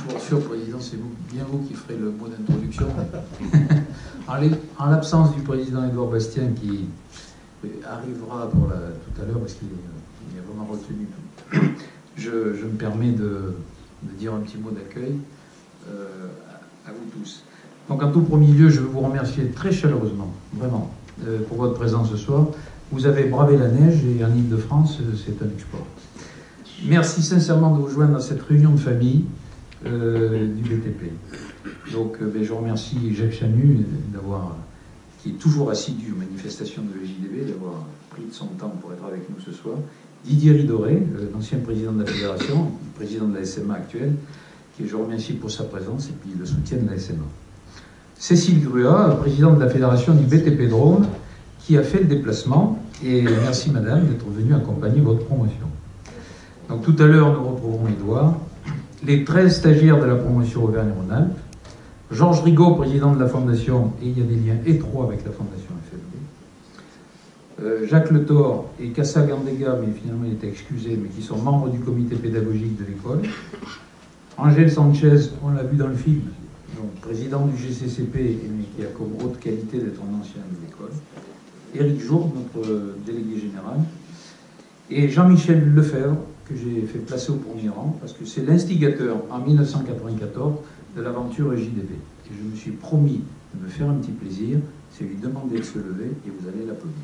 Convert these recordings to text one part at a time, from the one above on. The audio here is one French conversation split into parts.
Pour sûr, Président, c'est bien vous qui ferez le mot d'introduction. En l'absence du Président Édouard Bastien, qui arrivera pour tout à l'heure, parce qu'il est vraiment retenu, je me permets de dire un petit mot d'accueil à vous tous. Donc, en tout premier lieu, je veux vous remercier très chaleureusement, vraiment, pour votre présence ce soir. Vous avez bravé la neige et en Ile-de-France, c'est un exploit. Merci sincèrement de vous joindre dans cette réunion de famille du BTP. Donc, je remercie Jacques Chanu, qui est toujours assidu aux manifestations de l'EJDB, d'avoir pris de son temps pour être avec nous ce soir. Didier Ridoré, l'ancien président de la Fédération, président de la SMA actuelle, qui je remercie pour sa présence et puis le soutien de la SMA. Cécile Grua, présidente de la Fédération du BTP Drôme, qui a fait le déplacement. Et merci madame d'être venue accompagner votre promotion. Donc tout à l'heure, nous retrouverons Édouard, les 13 stagiaires de la promotion Auvergne-Rhône-Alpes, Georges Rigaud, président de la Fondation, et il y a des liens étroits avec la Fondation FFB, Jacques Le Thor et Kassa Gandega, mais finalement il était excusé, mais qui sont membres du comité pédagogique de l'école, Angèle Sanchez, on l'a vu dans le film, donc président du GCCP, mais qui a comme haute qualité d'être un ancien de l'école, Éric Jourde, notre délégué général, et Jean-Michel Lefebvre, que j'ai fait placer au premier rang, parce que c'est l'instigateur, en 1994, de l'aventure EJDB. Et je me suis promis de me faire un petit plaisir, c'est lui demander de se lever, et vous allez l'applaudir.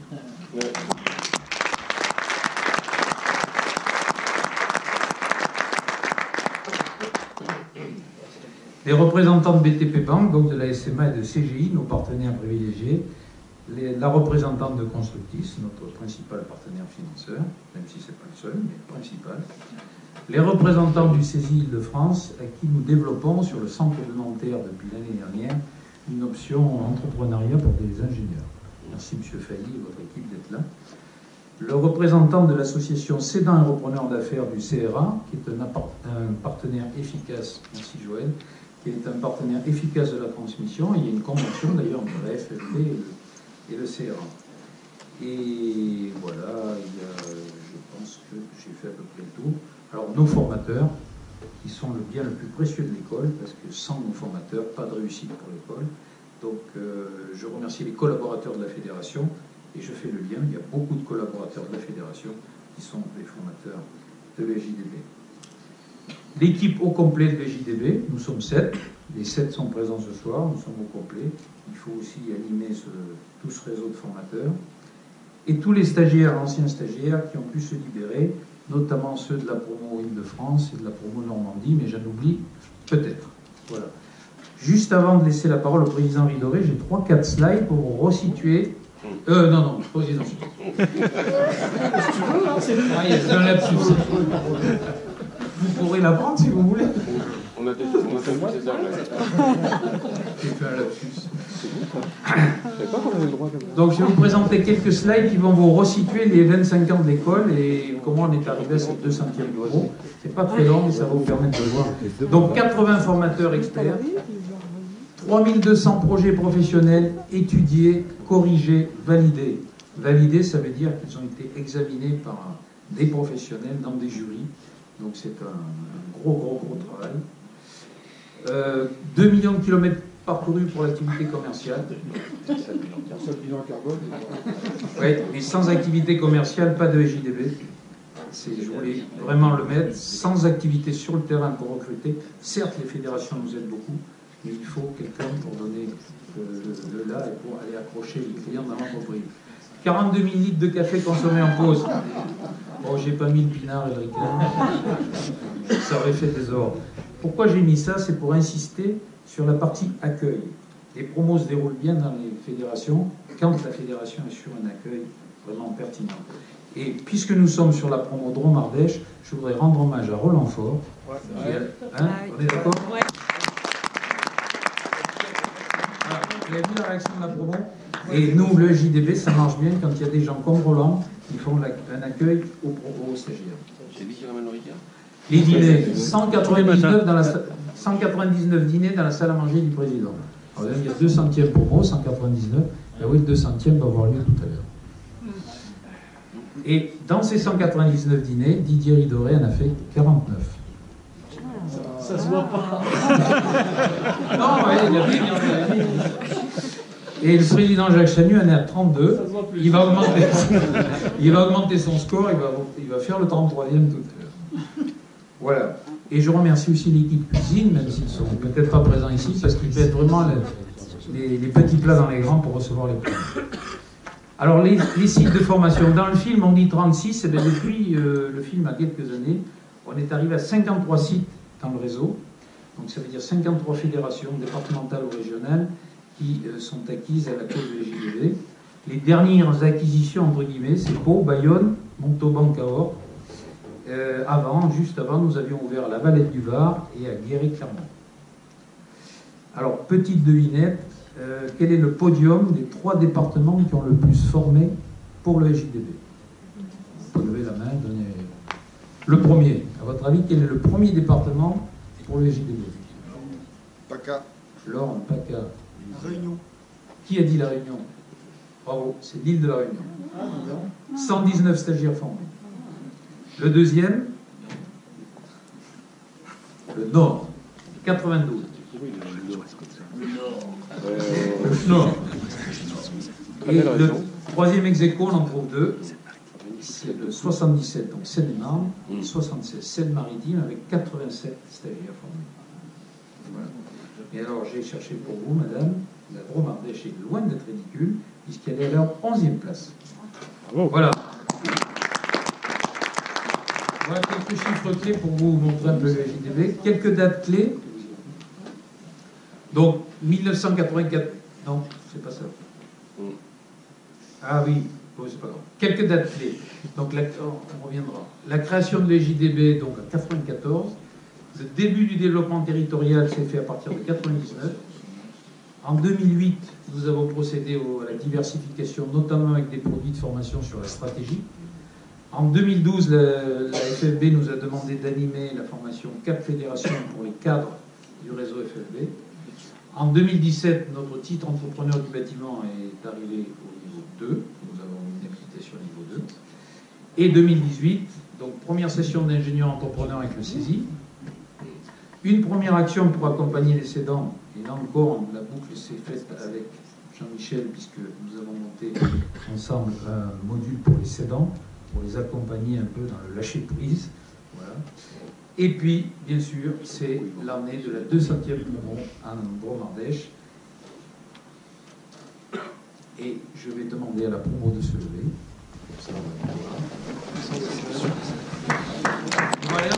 Les représentants de BTP Bank, donc de la SMA et de CGI, nos partenaires privilégiés, la représentante de Constructis, notre principal partenaire financeur, même si ce n'est pas le seul, mais le principal. Les représentants du CESI Île-de-France, à qui nous développons sur le centre de Nanterre depuis l'année dernière une option entrepreneuriat pour des ingénieurs. Merci M. Failly et votre équipe d'être là. Le représentant de l'association Cédant et Repreneurs d'affaires du CRA, qui est un partenaire efficace, merci Joël, qui est un partenaire efficace de la transmission. Et il y a une convention d'ailleurs entre la FFB et le CRA. Et voilà, je pense que j'ai fait à peu près le tour. Alors, nos formateurs, qui sont le bien le plus précieux de l'école, parce que sans nos formateurs, pas de réussite pour l'école. Donc, je remercie les collaborateurs de la Fédération, et je fais le lien. Il y a beaucoup de collaborateurs de la Fédération qui sont les formateurs de l'EJDB. L'équipe au complet de l'EJDB, nous sommes 7. Les 7 sont présents ce soir, nous sommes au complet. Il faut aussi animer tout ce réseau de formateurs. Et tous les stagiaires, anciens stagiaires, qui ont pu se libérer, notamment ceux de la promo Île-de-France et de la promo Normandie, mais j'en oublie peut-être. Voilà. Juste avant de laisser la parole au président Ridoré, j'ai 3-4 slides pour vous resituer. Non, président. C'est un lapsus. Vous pourrez la prendre si vous voulez. On a fait moi, c'est ça. J'ai fait un lapsus. Donc je vais vous présenter quelques slides qui vont vous resituer les 25 ans de l'école et comment on est arrivé à cette 200e bureau. C'est pas très long, mais ça va vous permettre de voir. Donc 80 formateurs experts, 3200 projets professionnels étudiés, corrigés, validés. Validés, ça veut dire qu'ils ont été examinés par des professionnels dans des jurys. Donc c'est un gros travail. 2 millions de kilomètres parcourus pour l'activité commerciale. Oui, mais sans activité commerciale, pas de EJDB. Je voulais vraiment le mettre. Sans activité sur le terrain pour recruter. Certes, les fédérations nous aident beaucoup, mais il faut quelqu'un pour donner le là et pour aller accrocher les clients dans l'entreprise. 42 000 litres de café consommés en pause. Bon, j'ai pas mis le pinard et le ricard. Ça aurait fait des ordres. Pourquoi j'ai mis ça? C'est pour insister sur la partie accueil. Les promos se déroulent bien dans les fédérations quand la fédération assure un accueil vraiment pertinent. Et puisque nous sommes sur la promo Drôme-Ardèche, je voudrais rendre hommage à Roland Faure. On est d'accord? Vous avez vu la réaction de la promo? Et nous, le JDB, ça marche bien quand il y a des gens comme Roland qui font un accueil aux stagiaires. C'est lui qui ramène le ricard? Les dîners, 199 dîners dans la salle à manger du président. Alors là, il y a 200e promo, 199. Ben oui, le 200e va avoir lieu tout à l'heure. Et dans ces 199 dîners, Didier Ridoré en a fait 49. Ça se voit pas. Non, ouais, il y a et le président Jacques Chanu en est à 32. Il va augmenter son score, il va faire le 33e tout à l'heure. Voilà. Et je remercie aussi l'équipe cuisine, même s'ils ne sont peut-être pas présents ici, parce qu'ils mettent vraiment les petits plats dans les grands pour recevoir les plats. Alors, les sites de formation. Dans le film, on dit 36, et bien depuis le film a quelques années, on est arrivé à 53 sites dans le réseau. Donc, ça veut dire 53 fédérations départementales ou régionales qui sont acquises à la cause de l'EJDB. Les dernières acquisitions, entre guillemets, c'est Pau, Bayonne, Montauban, Cahors. Juste avant, nous avions ouvert à la Valette du Var et à Guéret-Clermont. Alors, petite devinette, quel est le podium des 3 départements qui ont le plus formé pour le EJDB? Vous pouvez lever la main, donner... Le premier, à votre avis, quel est le premier département pour le EJDB? PACA. L'Orne, PACA. Réunion. Qui a dit la Réunion? Bravo, c'est l'île de la Réunion. 119 stagiaires formés. Le deuxième, le Nord, 92. Le Nord. Et le troisième ex-aequo, on en trouve 2. C'est le 77, donc Seine-et-Marne, et 76, Seine-Maritime, avec 87 stagiaires formés. Voilà. Et alors, j'ai cherché pour vous, madame, la Drôme Ardèche est loin d'être ridicule, puisqu'elle est à leur 11e place. Bravo. Voilà. Voilà quelques chiffres clés pour vous montrer un peu le EJDB. Quelques dates clés. Donc, 1984. Non, c'est pas ça. Ah oui, bon, c'est pas grave. Quelques dates clés. Donc, on reviendra. La création de l'EJDB, donc en 1994. Le début du développement territorial s'est fait à partir de 1999. En 2008, nous avons procédé à la diversification, notamment avec des produits de formation sur la stratégie. En 2012, la FFB nous a demandé d'animer la formation Cap Fédération pour les cadres du réseau FFB. En 2017, notre titre entrepreneur du bâtiment est arrivé au niveau 2. Nous avons une habilitation niveau 2. Et 2018, donc première session d'ingénieur entrepreneur avec le CESI. Une première action pour accompagner les cédants. Et là encore, la boucle s'est faite avec Jean-Michel, puisque nous avons monté ensemble un module pour les cédants, pour les accompagner un peu dans le lâcher-prise. Voilà. Et puis, bien sûr, c'est l'année de la 200e promo en Drôme-Ardèche. Et je vais demander à la promo de se lever. Voilà.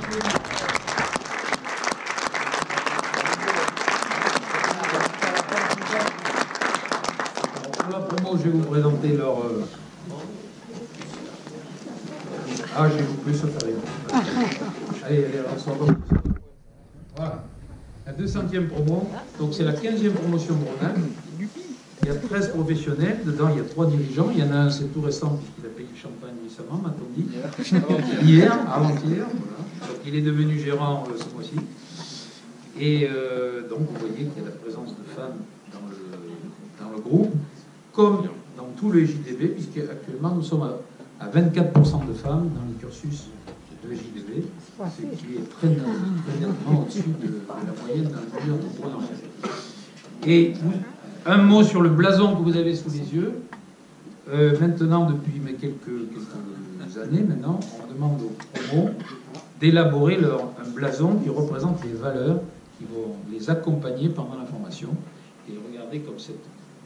Pour la promo, je vais vous présenter leur... Ah, j'ai coupé, ça fait rien. Allez, on s'en va. Voilà. La 200e promo, donc c'est la 15e promotion de Rhône-Alpes. Il y a 13 professionnels, dedans il y a 3 dirigeants. Il y en a un, c'est tout récent, puisqu'il a payé le champagne récemment, m'a-t-on dit. Hier, avant-hier. Voilà. Donc il est devenu gérant ce mois-ci. Et donc vous voyez qu'il y a la présence de femmes dans le groupe, comme dans tout le JDB, puisqu'actuellement nous sommes à 24% de femmes dans les cursus de l'EJDB, ce qui est très nettement au-dessus de la moyenne dans le milieu entrepreneurial. Et un mot sur le blason que vous avez sous les yeux. Maintenant, depuis quelques années maintenant, on demande aux promos d'élaborer un blason qui représente les valeurs qui vont les accompagner pendant la formation. Et regardez comme cette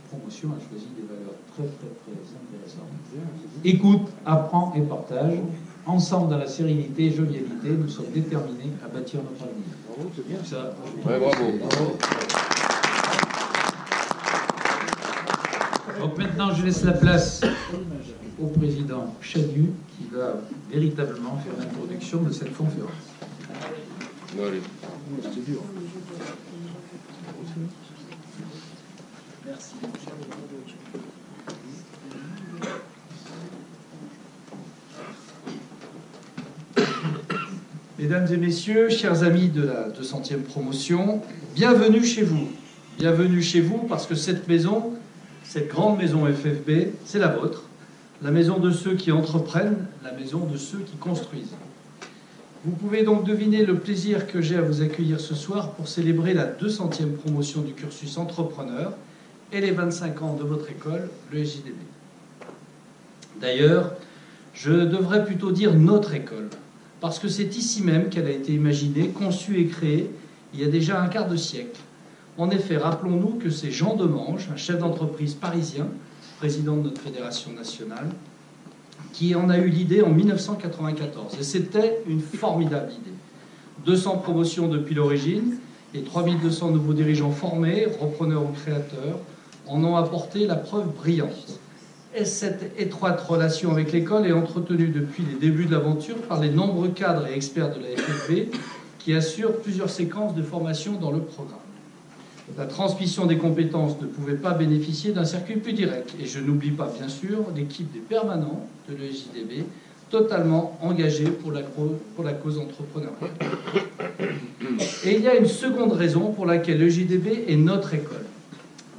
promotion a choisi des valeurs très intéressantes. Écoute, apprends et partage. Ensemble, dans la sérénité et jovialité, nous sommes déterminés à bâtir notre avenir. Bravo, c'est bien. Ça, Ouais, bravo. Donc maintenant, je laisse la place au président Chanu qui va véritablement faire l'introduction de cette conférence. Allez. C'est dur. Merci. Mesdames et messieurs, chers amis de la 200e promotion, bienvenue chez vous. Bienvenue chez vous parce que cette maison, cette grande maison FFB, c'est la vôtre. La maison de ceux qui entreprennent, la maison de ceux qui construisent. Vous pouvez donc deviner le plaisir que j'ai à vous accueillir ce soir pour célébrer la 200e promotion du cursus entrepreneur et les 25 ans de votre école, le SJDB. D'ailleurs, je devrais plutôt dire notre école, parce que c'est ici même qu'elle a été imaginée, conçue et créée il y a déjà un quart de siècle. En effet, rappelons-nous que c'est Jean Demange, un chef d'entreprise parisien, président de notre fédération nationale, qui en a eu l'idée en 1994. Et c'était une formidable idée. 200 promotions depuis l'origine et 3200 nouveaux dirigeants formés, repreneurs ou créateurs, en ont apporté la preuve brillante. Et cette étroite relation avec l'école est entretenue depuis les débuts de l'aventure par les nombreux cadres et experts de la FFB qui assurent plusieurs séquences de formation dans le programme. La transmission des compétences ne pouvait pas bénéficier d'un circuit plus direct. Et je n'oublie pas, bien sûr, l'équipe des permanents de l'EJDB, totalement engagée pour la cause entrepreneuriale. Et il y a une seconde raison pour laquelle l'EJDB est notre école.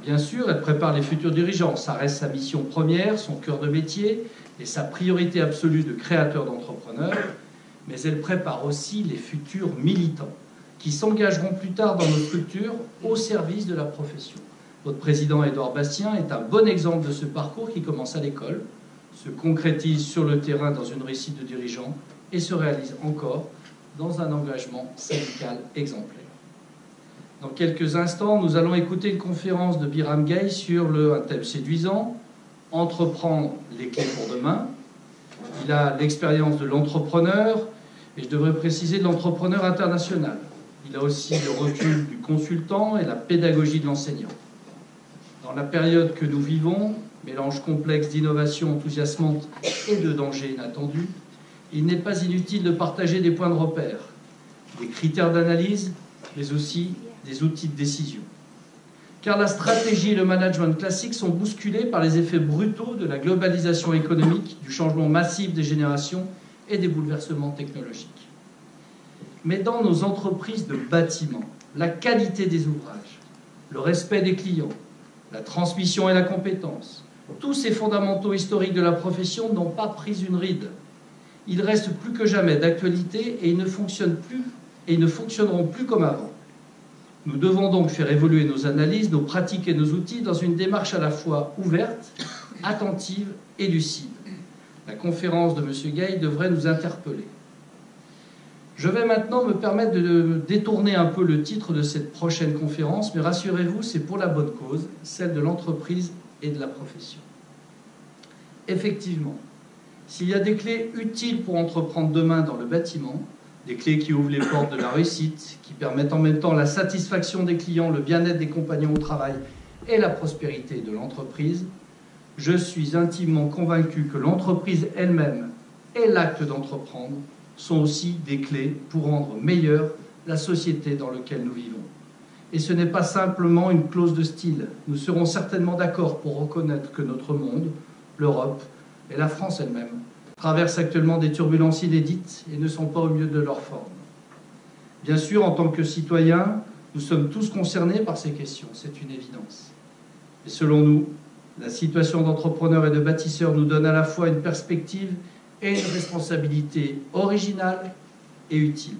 Bien sûr, elle prépare les futurs dirigeants. Ça reste sa mission première, son cœur de métier et sa priorité absolue de créateur d'entrepreneurs. Mais elle prépare aussi les futurs militants, qui s'engageront plus tard dans nos structures au service de la profession. Votre président Édouard Bastien est un bon exemple de ce parcours qui commence à l'école, se concrétise sur le terrain dans une réussite de dirigeant et se réalise encore dans un engagement syndical exemplaire. Dans quelques instants, nous allons écouter une conférence de Biram Gay sur un thème séduisant, « Entreprendre les clés pour demain ». Il a l'expérience de l'entrepreneur, et je devrais préciser de l'entrepreneur international. Il a aussi le recul du consultant et la pédagogie de l'enseignant. Dans la période que nous vivons, mélange complexe d'innovation enthousiasmante et de dangers inattendus, il n'est pas inutile de partager des points de repère, des critères d'analyse, mais aussi des outils de décision. Car la stratégie et le management classique sont bousculés par les effets brutaux de la globalisation économique, du changement massif des générations et des bouleversements technologiques. Mais dans nos entreprises de bâtiment, la qualité des ouvrages, le respect des clients, la transmission et la compétence, tous ces fondamentaux historiques de la profession n'ont pas pris une ride. Ils restent plus que jamais d'actualité et ils ne fonctionnent plus et ils ne fonctionneront plus comme avant. Nous devons donc faire évoluer nos analyses, nos pratiques et nos outils dans une démarche à la fois ouverte, attentive et lucide. La conférence de M. Gay devrait nous interpeller. Je vais maintenant me permettre de détourner un peu le titre de cette prochaine conférence, mais rassurez-vous, c'est pour la bonne cause, celle de l'entreprise et de la profession. Effectivement, s'il y a des clés utiles pour entreprendre demain dans le bâtiment, des clés qui ouvrent les portes de la réussite, qui permettent en même temps la satisfaction des clients, le bien-être des compagnons au travail et la prospérité de l'entreprise, je suis intimement convaincu que l'entreprise elle-même et l'acte d'entreprendre sont aussi des clés pour rendre meilleure la société dans laquelle nous vivons. Et ce n'est pas simplement une clause de style. Nous serons certainement d'accord pour reconnaître que notre monde, l'Europe et la France elle-même traversent actuellement des turbulences inédites et ne sont pas au mieux de leur forme. Bien sûr, en tant que citoyens, nous sommes tous concernés par ces questions, c'est une évidence. Et selon nous, la situation d'entrepreneurs et de bâtisseurs nous donne à la fois une perspective et une responsabilité originale et utile.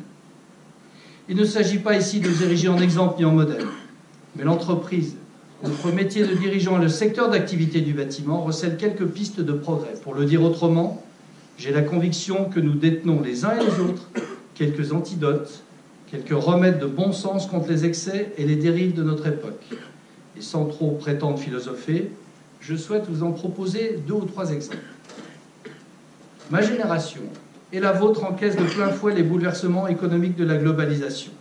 Il ne s'agit pas ici de nous ériger en exemple ni en modèle, mais l'entreprise, notre métier de dirigeant et le secteur d'activité du bâtiment recèlent quelques pistes de progrès. Pour le dire autrement, j'ai la conviction que nous détenons les uns et les autres quelques antidotes, quelques remèdes de bon sens contre les excès et les dérives de notre époque. Et sans trop prétendre philosopher, je souhaite vous en proposer 2 ou 3 exemples. Ma génération et la vôtre encaissent de plein fouet les bouleversements économiques de la globalisation.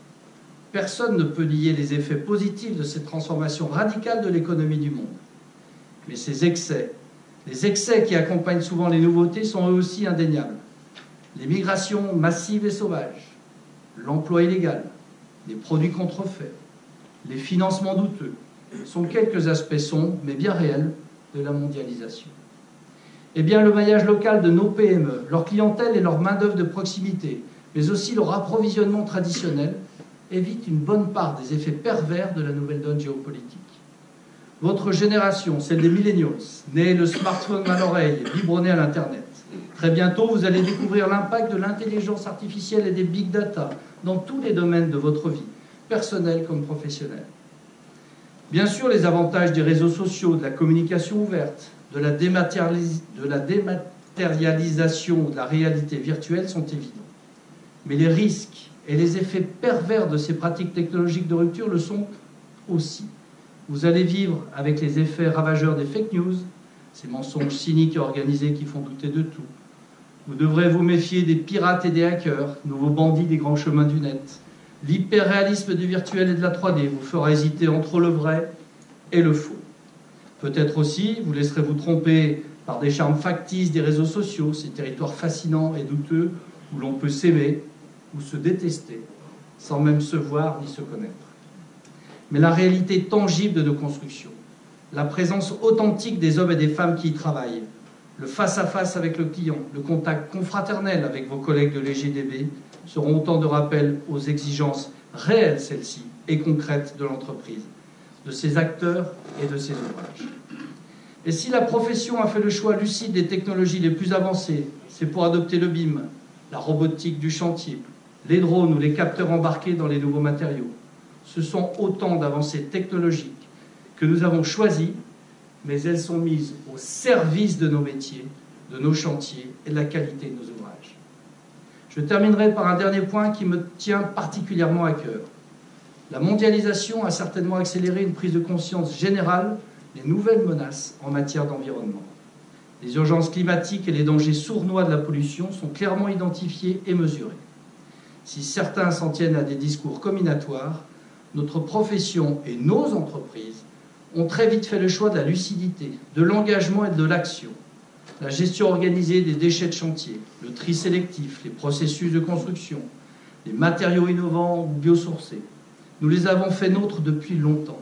Personne ne peut nier les effets positifs de cette transformation radicale de l'économie du monde. Mais ces excès, les excès qui accompagnent souvent les nouveautés sont eux aussi indéniables. Les migrations massives et sauvages, l'emploi illégal, les produits contrefaits, les financements douteux sont quelques aspects sombres, mais bien réels, de la mondialisation. Eh bien, le maillage local de nos PME, leur clientèle et leur main-d'œuvre de proximité, mais aussi leur approvisionnement traditionnel, évite une bonne part des effets pervers de la nouvelle donne géopolitique. Votre génération, celle des millennials, née le smartphone à l'oreille, biberonnée à l'Internet, Très bientôt, vous allez découvrir l'impact de l'intelligence artificielle et des big data dans tous les domaines de votre vie, personnelle comme professionnelle. Bien sûr, les avantages des réseaux sociaux, de la communication ouverte, de la dématérialisation de la réalité virtuelle sont évidents. Mais les risques et les effets pervers de ces pratiques technologiques de rupture le sont aussi. Vous allez vivre avec les effets ravageurs des fake news, ces mensonges cyniques et organisés qui font douter de tout. Vous devrez vous méfier des pirates et des hackers, nouveaux bandits des grands chemins du net. L'hyperréalisme du virtuel et de la 3D vous fera hésiter entre le vrai et le faux. Peut-être aussi vous laisserez-vous tromper par des charmes factices des réseaux sociaux, ces territoires fascinants et douteux où l'on peut s'aimer ou se détester sans même se voir ni se connaître. Mais la réalité tangible de nos constructions, la présence authentique des hommes et des femmes qui y travaillent, le face-à-face avec le client, le contact confraternel avec vos collègues de l'EGDB seront autant de rappels aux exigences réelles, celles-ci, et concrètes de l'entreprise, de ses acteurs et de ses ouvrages. Et si la profession a fait le choix lucide des technologies les plus avancées, c'est pour adopter le BIM, la robotique du chantier, les drones ou les capteurs embarqués dans les nouveaux matériaux. Ce sont autant d'avancées technologiques que nous avons choisies, mais elles sont mises au service de nos métiers, de nos chantiers et de la qualité de nos ouvrages. Je terminerai par un dernier point qui me tient particulièrement à cœur. La mondialisation a certainement accéléré une prise de conscience générale des nouvelles menaces en matière d'environnement. Les urgences climatiques et les dangers sournois de la pollution sont clairement identifiés et mesurés. Si certains s'en tiennent à des discours combinatoires, notre profession et nos entreprises ont très vite fait le choix de la lucidité, de l'engagement et de l'action. La gestion organisée des déchets de chantier, le tri sélectif, les processus de construction, les matériaux innovants ou biosourcés. Nous les avons fait nôtres depuis longtemps.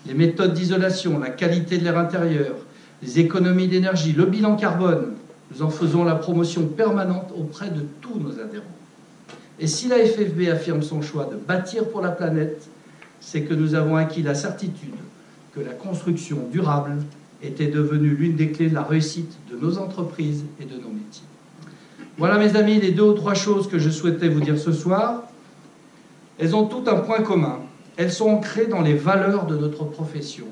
Les méthodes d'isolation, la qualité de l'air intérieur, les économies d'énergie, le bilan carbone, nous en faisons la promotion permanente auprès de tous nos adhérents. Et si la FFB affirme son choix de bâtir pour la planète, c'est que nous avons acquis la certitude que la construction durable était devenue l'une des clés de la réussite de nos entreprises et de nos métiers. Voilà, mes amis, les 2 ou 3 choses que je souhaitais vous dire ce soir. Elles ont toutes un point commun. Elles sont ancrées dans les valeurs de notre profession.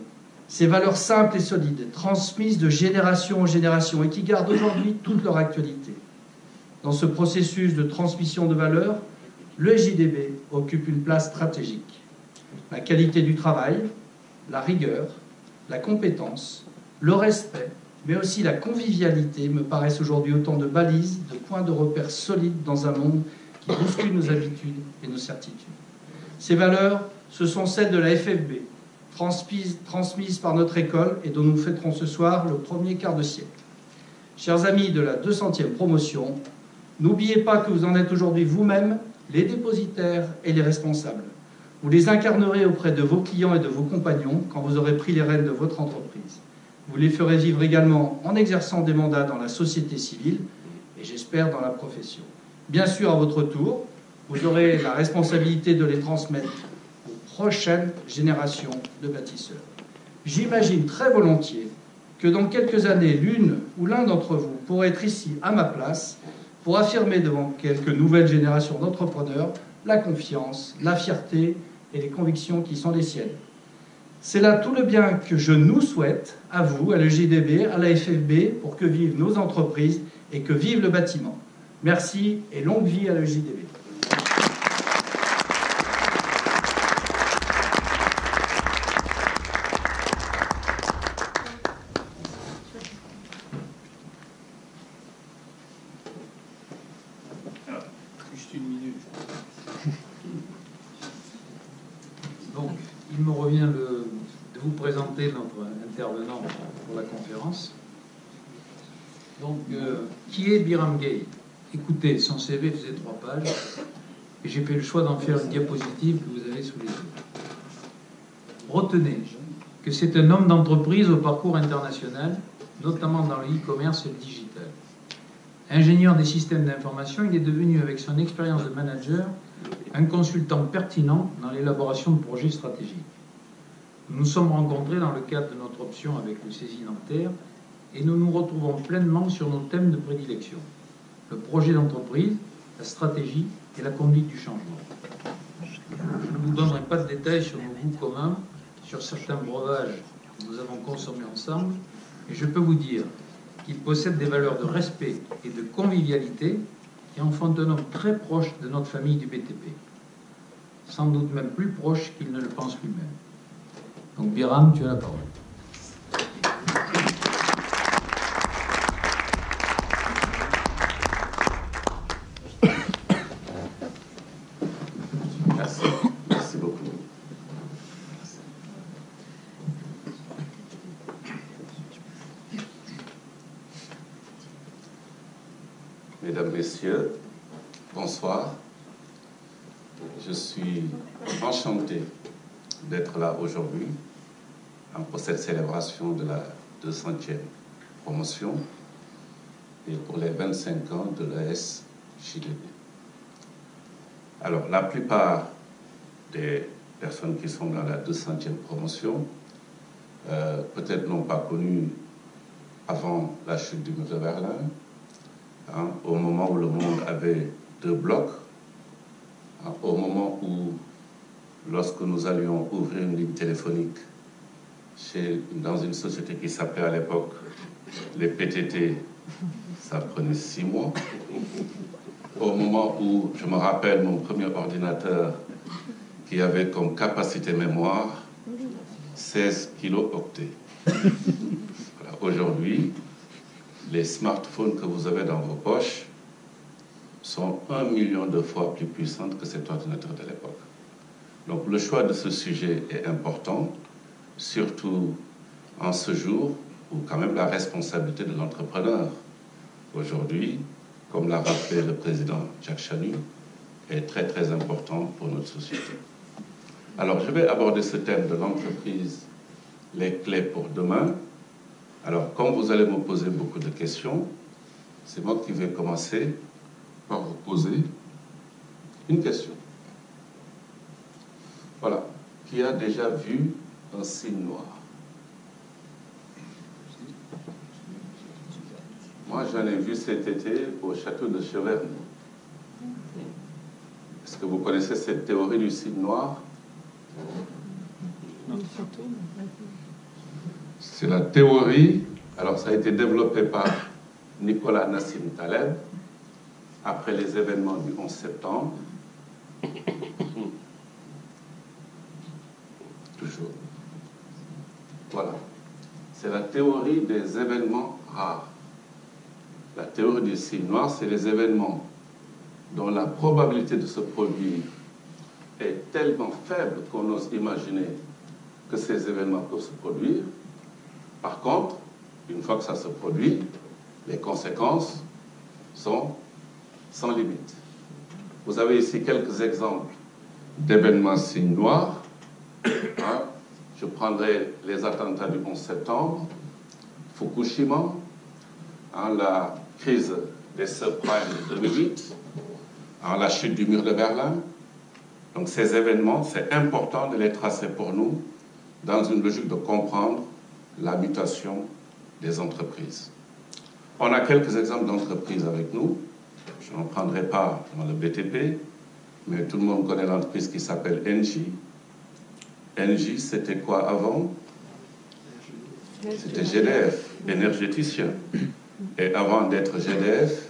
Ces valeurs simples et solides, transmises de génération en génération et qui gardent aujourd'hui toute leur actualité. Dans ce processus de transmission de valeurs, le JDB occupe une place stratégique. La qualité du travail, la rigueur, la compétence, le respect, mais aussi la convivialité me paraissent aujourd'hui autant de balises, de points de repère solides dans un monde qui bouscule nos habitudes et nos certitudes. Ces valeurs, ce sont celles de la FFB, transmises par notre école et dont nous fêterons ce soir le premier quart de siècle. Chers amis de la 200e promotion, n'oubliez pas que vous en êtes aujourd'hui vous-même les dépositaires et les responsables. Vous les incarnerez auprès de vos clients et de vos compagnons quand vous aurez pris les rênes de votre entreprise. Vous les ferez vivre également en exerçant des mandats dans la société civile et j'espère dans la profession. Bien sûr, à votre tour, vous aurez la responsabilité de les transmettre aux prochaines générations de bâtisseurs. J'imagine très volontiers que dans quelques années, l'une ou l'un d'entre vous pourrait être ici à ma place pour affirmer devant quelques nouvelles générations d'entrepreneurs la confiance, la fierté et les convictions qui sont les siennes. C'est là tout le bien que je nous souhaite, à vous, à l'EJDB, à la FFB, pour que vivent nos entreprises et que vive le bâtiment. Merci et longue vie à l'EJDB. Juste une minute. Donc, il me revient de vous présenter notre intervenant pour la conférence. Donc, qui est Biram Gay? Écoutez, son CV faisait 3 pages et j'ai fait le choix d'en faire une diapositive que vous avez sous les yeux. Retenez que c'est un homme d'entreprise au parcours international, notamment dans le e-commerce et le digital. Ingénieur des systèmes d'information, il est devenu, avec son expérience de manager, un consultant pertinent dans l'élaboration de projets stratégiques. Nous nous sommes rencontrés dans le cadre de notre option avec le CESI Nanterre et nous nous retrouvons pleinement sur nos thèmes de prédilection. Le projet d'entreprise, la stratégie et la conduite du changement. Je ne vous donnerai pas de détails sur nos goûts communs, sur certains breuvages que nous avons consommés ensemble, mais je peux vous dire qu'ils possèdent des valeurs de respect et de convivialité qui en font un homme très proche de notre famille du BTP. Sans doute même plus proche qu'il ne le pense lui-même. Donc Biram, tu as la parole. Merci. Merci beaucoup. Mesdames, Messieurs, bonsoir. Je suis enchanté d'être là aujourd'hui pour cette célébration de la 200e promotion et pour les 25 ans de l'ES JDD. Alors, la plupart des personnes qui sont dans la 200e promotion peut-être n'ont pas connu avant la chute du mur de Berlin, au moment où le monde avait 2 blocs, au moment où, lorsque nous allions ouvrir une ligne téléphonique dans une société qui s'appelait à l'époque les PTT, ça prenait 6 mois. Au moment où, je me rappelle, mon premier ordinateur qui avait comme capacité mémoire 16 kilo-octets. Voilà. Aujourd'hui, les smartphones que vous avez dans vos poches sont 1 million de fois plus puissantes que cet ordinateur de l'époque. Donc le choix de ce sujet est important, surtout en ce jour où quand même la responsabilité de l'entrepreneur aujourd'hui, comme l'a rappelé le président Jacques Chanu, est très très important pour notre société. Alors je vais aborder ce thème de l'entreprise, les clés pour demain. Alors comme vous allez me poser beaucoup de questions, c'est moi qui vais commencer par vous poser une question. Voilà. Qui a déjà vu un signe noir? Moi, j'en ai vu cet été au château de Cheverny. Est-ce que vous connaissez cette théorie du signe noir? C'est la théorie, alors ça a été développé par Nicolas Nassim Taleb, après les événements du 11 septembre, toujours. Voilà. C'est la théorie des événements rares. La théorie du signe noir, c'est les événements dont la probabilité de se produire est tellement faible qu'on ose imaginer que ces événements peuvent se produire. Par contre, une fois que ça se produit, les conséquences sont sans limite. Vous avez ici quelques exemples d'événements signes noirs. Je prendrai les attentats du 11 septembre, Fukushima, la crise des subprimes de 2008, la chute du mur de Berlin. Donc ces événements, c'est important de les tracer pour nous dans une logique de comprendre la mutation des entreprises. On a quelques exemples d'entreprises avec nous. Je n'en prendrai pas dans le BTP, mais tout le monde connaît l'entreprise qui s'appelle Engie. Engie, c'était quoi avant? C'était GDF, énergéticien. Et avant d'être GDF,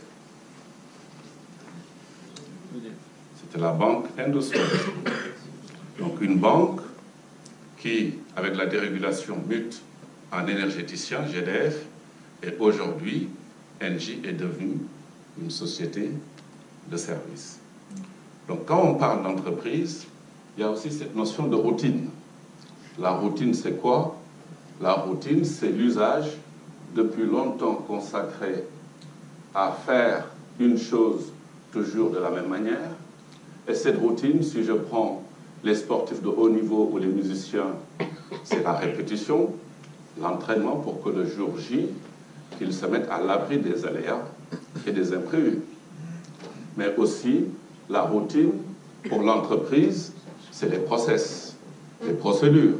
c'était la banque industrielle. Donc une banque qui, avec la dérégulation, mute en énergéticien, GDF, et aujourd'hui, Engie est devenue une société de services. Donc quand on parle d'entreprise, il y a aussi cette notion de routine. La routine, c'est quoi? La routine, c'est l'usage depuis longtemps consacré à faire une chose toujours de la même manière. Et cette routine, si je prends les sportifs de haut niveau ou les musiciens, c'est la répétition, l'entraînement pour que le jour J, qu'ils se mettent à l'abri des aléas et des imprévus. Mais aussi, la routine pour l'entreprise, c'est les process, les procédures.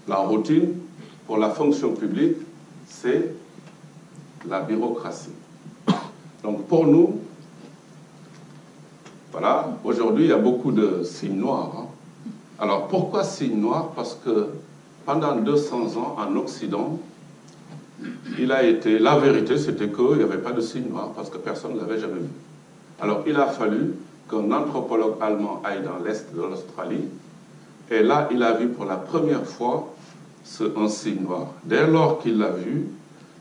La routine pour la fonction publique, c'est la bureaucratie. Donc pour nous, voilà, aujourd'hui il y a beaucoup de signes noirs. Hein. Alors pourquoi signes noirs? Parce que pendant 200 ans en Occident, il a été, la vérité c'était qu'il n'y avait pas de signes noirs parce que personne ne l'avait jamais vu. Alors il a fallu qu'un anthropologue allemand aille dans l'est de l'Australie et là il a vu pour la première fois un signe noir. Dès lors qu'il l'a vu,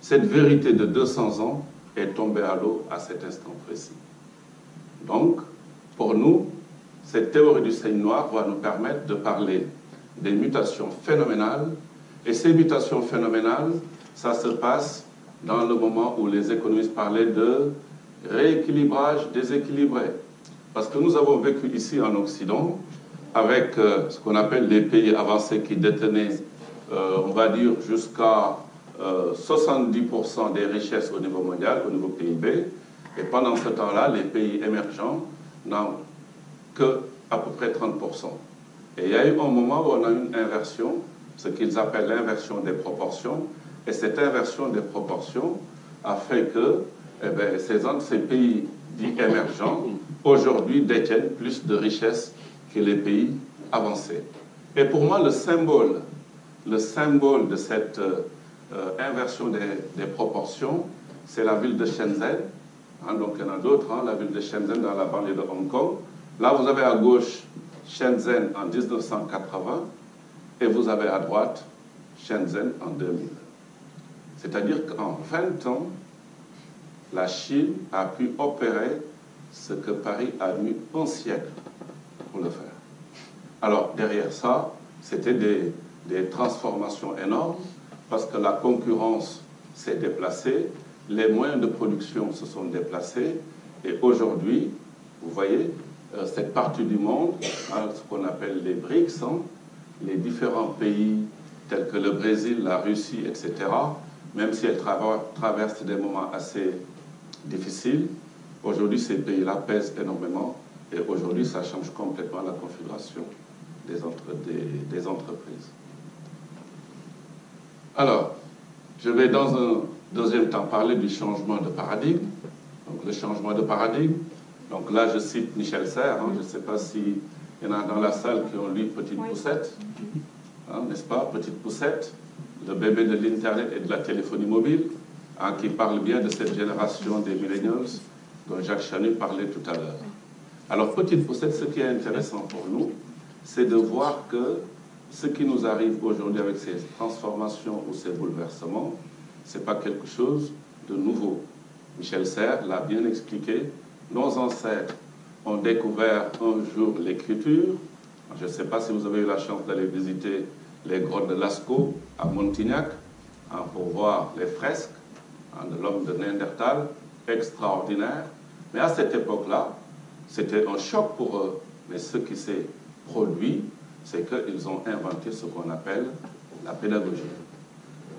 cette vérité de 200 ans est tombée à l'eau à cet instant précis. Donc, pour nous, cette théorie du signe noir va nous permettre de parler des mutations phénoménales. Et ces mutations phénoménales, ça se passe dans le moment où les économistes parlaient de rééquilibrage déséquilibré. Parce que nous avons vécu ici en Occident avec ce qu'on appelle les pays avancés qui détenaient, on va dire, jusqu'à 70% des richesses au niveau mondial, au niveau PIB. Et pendant ce temps-là, les pays émergents n'ont que à peu près 30%. Et il y a eu un moment où on a eu une inversion, ce qu'ils appellent l'inversion des proportions. Et cette inversion des proportions a fait que ces pays dits émergents, aujourd'hui, détiennent plus de richesses que les pays avancés. Et pour moi, le symbole de cette inversion des proportions, c'est la ville de Shenzhen. Hein, donc il y en a d'autres, hein, la ville de Shenzhen dans la banlieue de Hong Kong. Là, vous avez à gauche Shenzhen en 1980 et vous avez à droite Shenzhen en 2000. C'est-à-dire qu'en 20 ans, la Chine a pu opérer ce que Paris a mis un siècle pour le faire. Alors, derrière ça, c'était des transformations énormes parce que la concurrence s'est déplacée, les moyens de production se sont déplacés et aujourd'hui, vous voyez, cette partie du monde, hein, ce qu'on appelle les BRICS, hein, les différents pays tels que le Brésil, la Russie, etc., même si elles traversent des moments assez difficiles, aujourd'hui ces pays-là pèsent énormément et aujourd'hui ça change complètement la configuration des entreprises. Alors, je vais dans un deuxième temps parler du changement de paradigme. Donc le changement de paradigme, donc là je cite Michel Serres, hein, je ne sais pas s'il y en a dans la salle qui ont lu Petite Poussette, hein, n'est-ce pas, Petite Poussette, le bébé de l'Internet et de la téléphonie mobile, hein, qui parle bien de cette génération des millennials dont Jacques Chanu parlait tout à l'heure. Alors Petite Poussette, ce qui est intéressant pour nous, c'est de voir que ce qui nous arrive aujourd'hui avec ces transformations ou ces bouleversements, ce n'est pas quelque chose de nouveau. Michel Serres l'a bien expliqué. Nos ancêtres ont découvert un jour l'écriture. Je ne sais pas si vous avez eu la chance d'aller visiter les grottes de Lascaux à Montignac, hein, pour voir les fresques, hein, de l'homme de Néandertal, extraordinaire. Mais à cette époque-là, c'était un choc pour eux. Mais ce qui s'est produit, c'est qu'ils ont inventé ce qu'on appelle la pédagogie.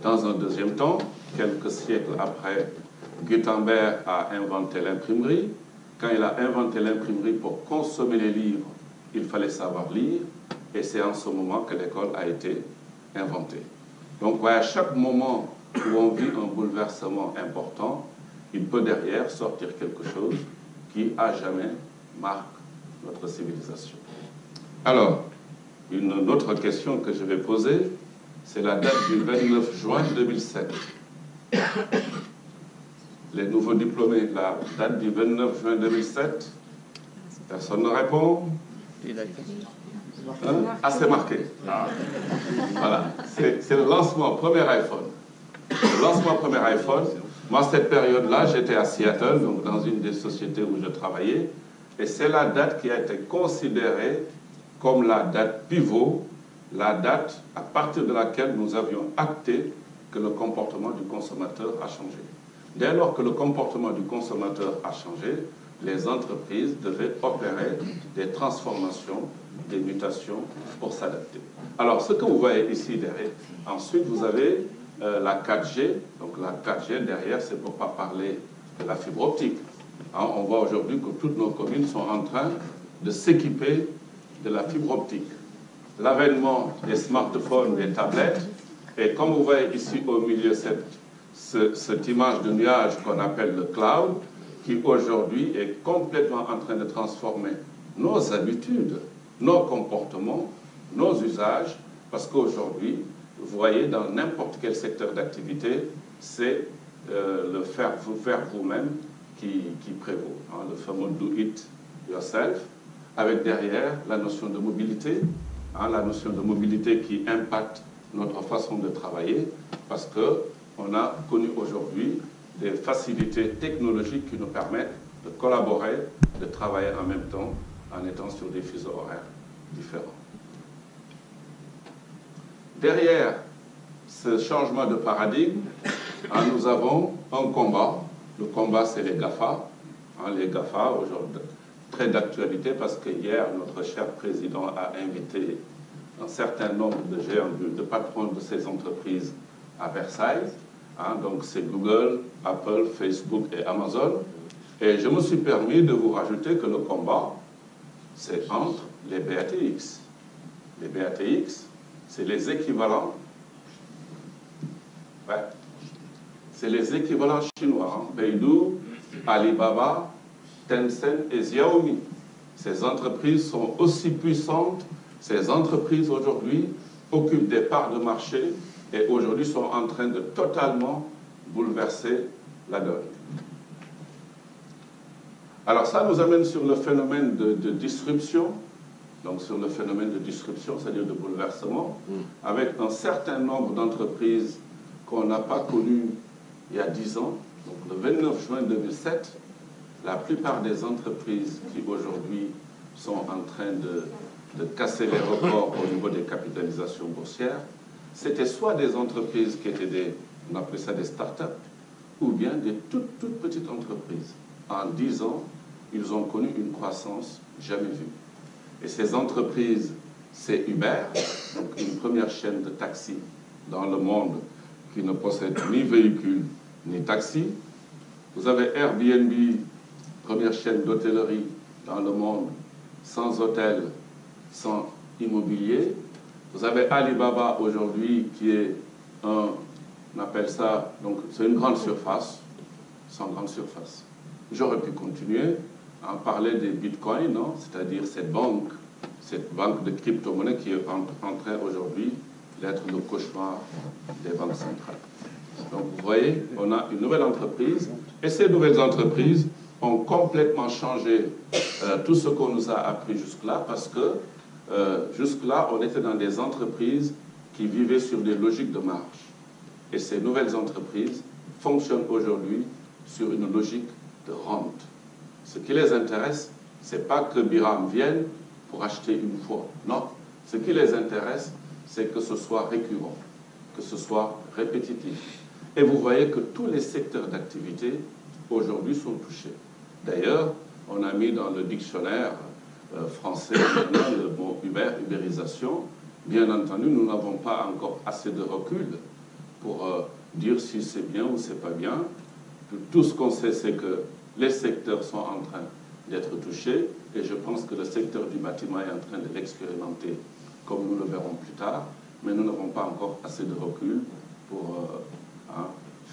Dans un deuxième temps, quelques siècles après, Gutenberg a inventé l'imprimerie. Quand il a inventé l'imprimerie pour consommer les livres, il fallait savoir lire. Et c'est en ce moment que l'école a été inventée. Donc, à chaque moment où on vit un bouleversement important, il peut derrière sortir quelque chose qui, à jamais, marque notre civilisation. Alors, une autre question que je vais poser, c'est la date du 29 juin 2007. Les nouveaux diplômés, la date du 29 juin 2007, personne ne répond. Hein? Ah, c'est marqué. Ah. Voilà, c'est le lancement premier iPhone. Le lancement premier iPhone, moi, cette période-là, j'étais à Seattle, donc dans une des sociétés où je travaillais, et c'est la date qui a été considérée comme la date pivot, la date à partir de laquelle nous avions acté que le comportement du consommateur a changé. Dès lors que le comportement du consommateur a changé, les entreprises devaient opérer des transformations, des mutations pour s'adapter. Alors, ce que vous voyez ici derrière, ensuite vous avez la 4G. Donc la 4G derrière, c'est pour ne pas parler de la fibre optique. Hein, on voit aujourd'hui que toutes nos communes sont en train de s'équiper de la fibre optique. L'avènement des smartphones, des tablettes, et comme vous voyez ici au milieu cette image de nuage qu'on appelle le cloud, qui aujourd'hui est complètement en train de transformer nos habitudes, nos comportements, nos usages, parce qu'aujourd'hui, vous voyez, dans n'importe quel secteur d'activité, c'est le faire vous-même qui prévaut, hein, le fameux do it yourself, avec derrière la notion de mobilité, hein, la notion de mobilité qui impacte notre façon de travailler, parce qu'on a connu aujourd'hui des facilités technologiques qui nous permettent de collaborer, de travailler en même temps, en étant sur des fuseaux horaires différents. Derrière ce changement de paradigme, hein, nous avons un combat. Le combat, c'est les GAFA. Hein, les GAFA, aujourd'hui, très d'actualité, parce que hier, notre cher président a invité un certain nombre de géants, de patrons de ces entreprises à Versailles. Hein, donc, c'est Google, Apple, Facebook et Amazon. Et je me suis permis de vous rajouter que le combat, c'est entre les BATX. Les BATX, c'est les équivalents. Ouais. C'est les équivalents chinois. Hein. Baidu, Alibaba, Tencent et Xiaomi. Ces entreprises sont aussi puissantes. Ces entreprises aujourd'hui occupent des parts de marché et aujourd'hui sont en train de totalement bouleverser la donne. Alors ça nous amène sur le phénomène de disruption, donc sur le phénomène de disruption, c'est-à-dire de bouleversement, avec un certain nombre d'entreprises qu'on n'a pas connues il y a 10 ans. Donc le 29 juin 2007, la plupart des entreprises qui aujourd'hui sont en train de casser les records au niveau des capitalisations boursières, c'était soit des entreprises qui étaient on appelait ça des start-up, ou bien des toutes petites entreprises. En 10 ans, ils ont connu une croissance jamais vue. Et ces entreprises, c'est Uber, donc une première chaîne de taxi dans le monde qui ne possède ni véhicule ni taxi. Vous avez Airbnb, première chaîne d'hôtellerie dans le monde, sans hôtel, sans immobilier. Vous avez Alibaba aujourd'hui qui est on appelle ça, donc c'est une grande surface, sans grande surface. J'aurais pu continuer à parler des bitcoins, non? C'est-à-dire cette banque de crypto-monnaie qui est en train aujourd'hui d'être le cauchemar des banques centrales. Donc vous voyez, on a une nouvelle entreprise, et ces nouvelles entreprises ont complètement changé tout ce qu'on nous a appris jusque-là, parce que jusque-là, on était dans des entreprises qui vivaient sur des logiques de marge. Et ces nouvelles entreprises fonctionnent aujourd'hui sur une logique de rente. Ce qui les intéresse, ce n'est pas que Biram vienne pour acheter une fois. Non, ce qui les intéresse, c'est que ce soit récurrent, que ce soit répétitif. Et vous voyez que tous les secteurs d'activité aujourd'hui sont touchés. D'ailleurs, on a mis dans le dictionnaire français le mot Uber, ubérisation. Bien entendu, nous n'avons pas encore assez de recul pour dire si c'est bien ou c'est pas bien. Tout ce qu'on sait, c'est que les secteurs sont en train d'être touchés, et je pense que le secteur du bâtiment est en train de l'expérimenter, comme nous le verrons plus tard, mais nous n'avons pas encore assez de recul pour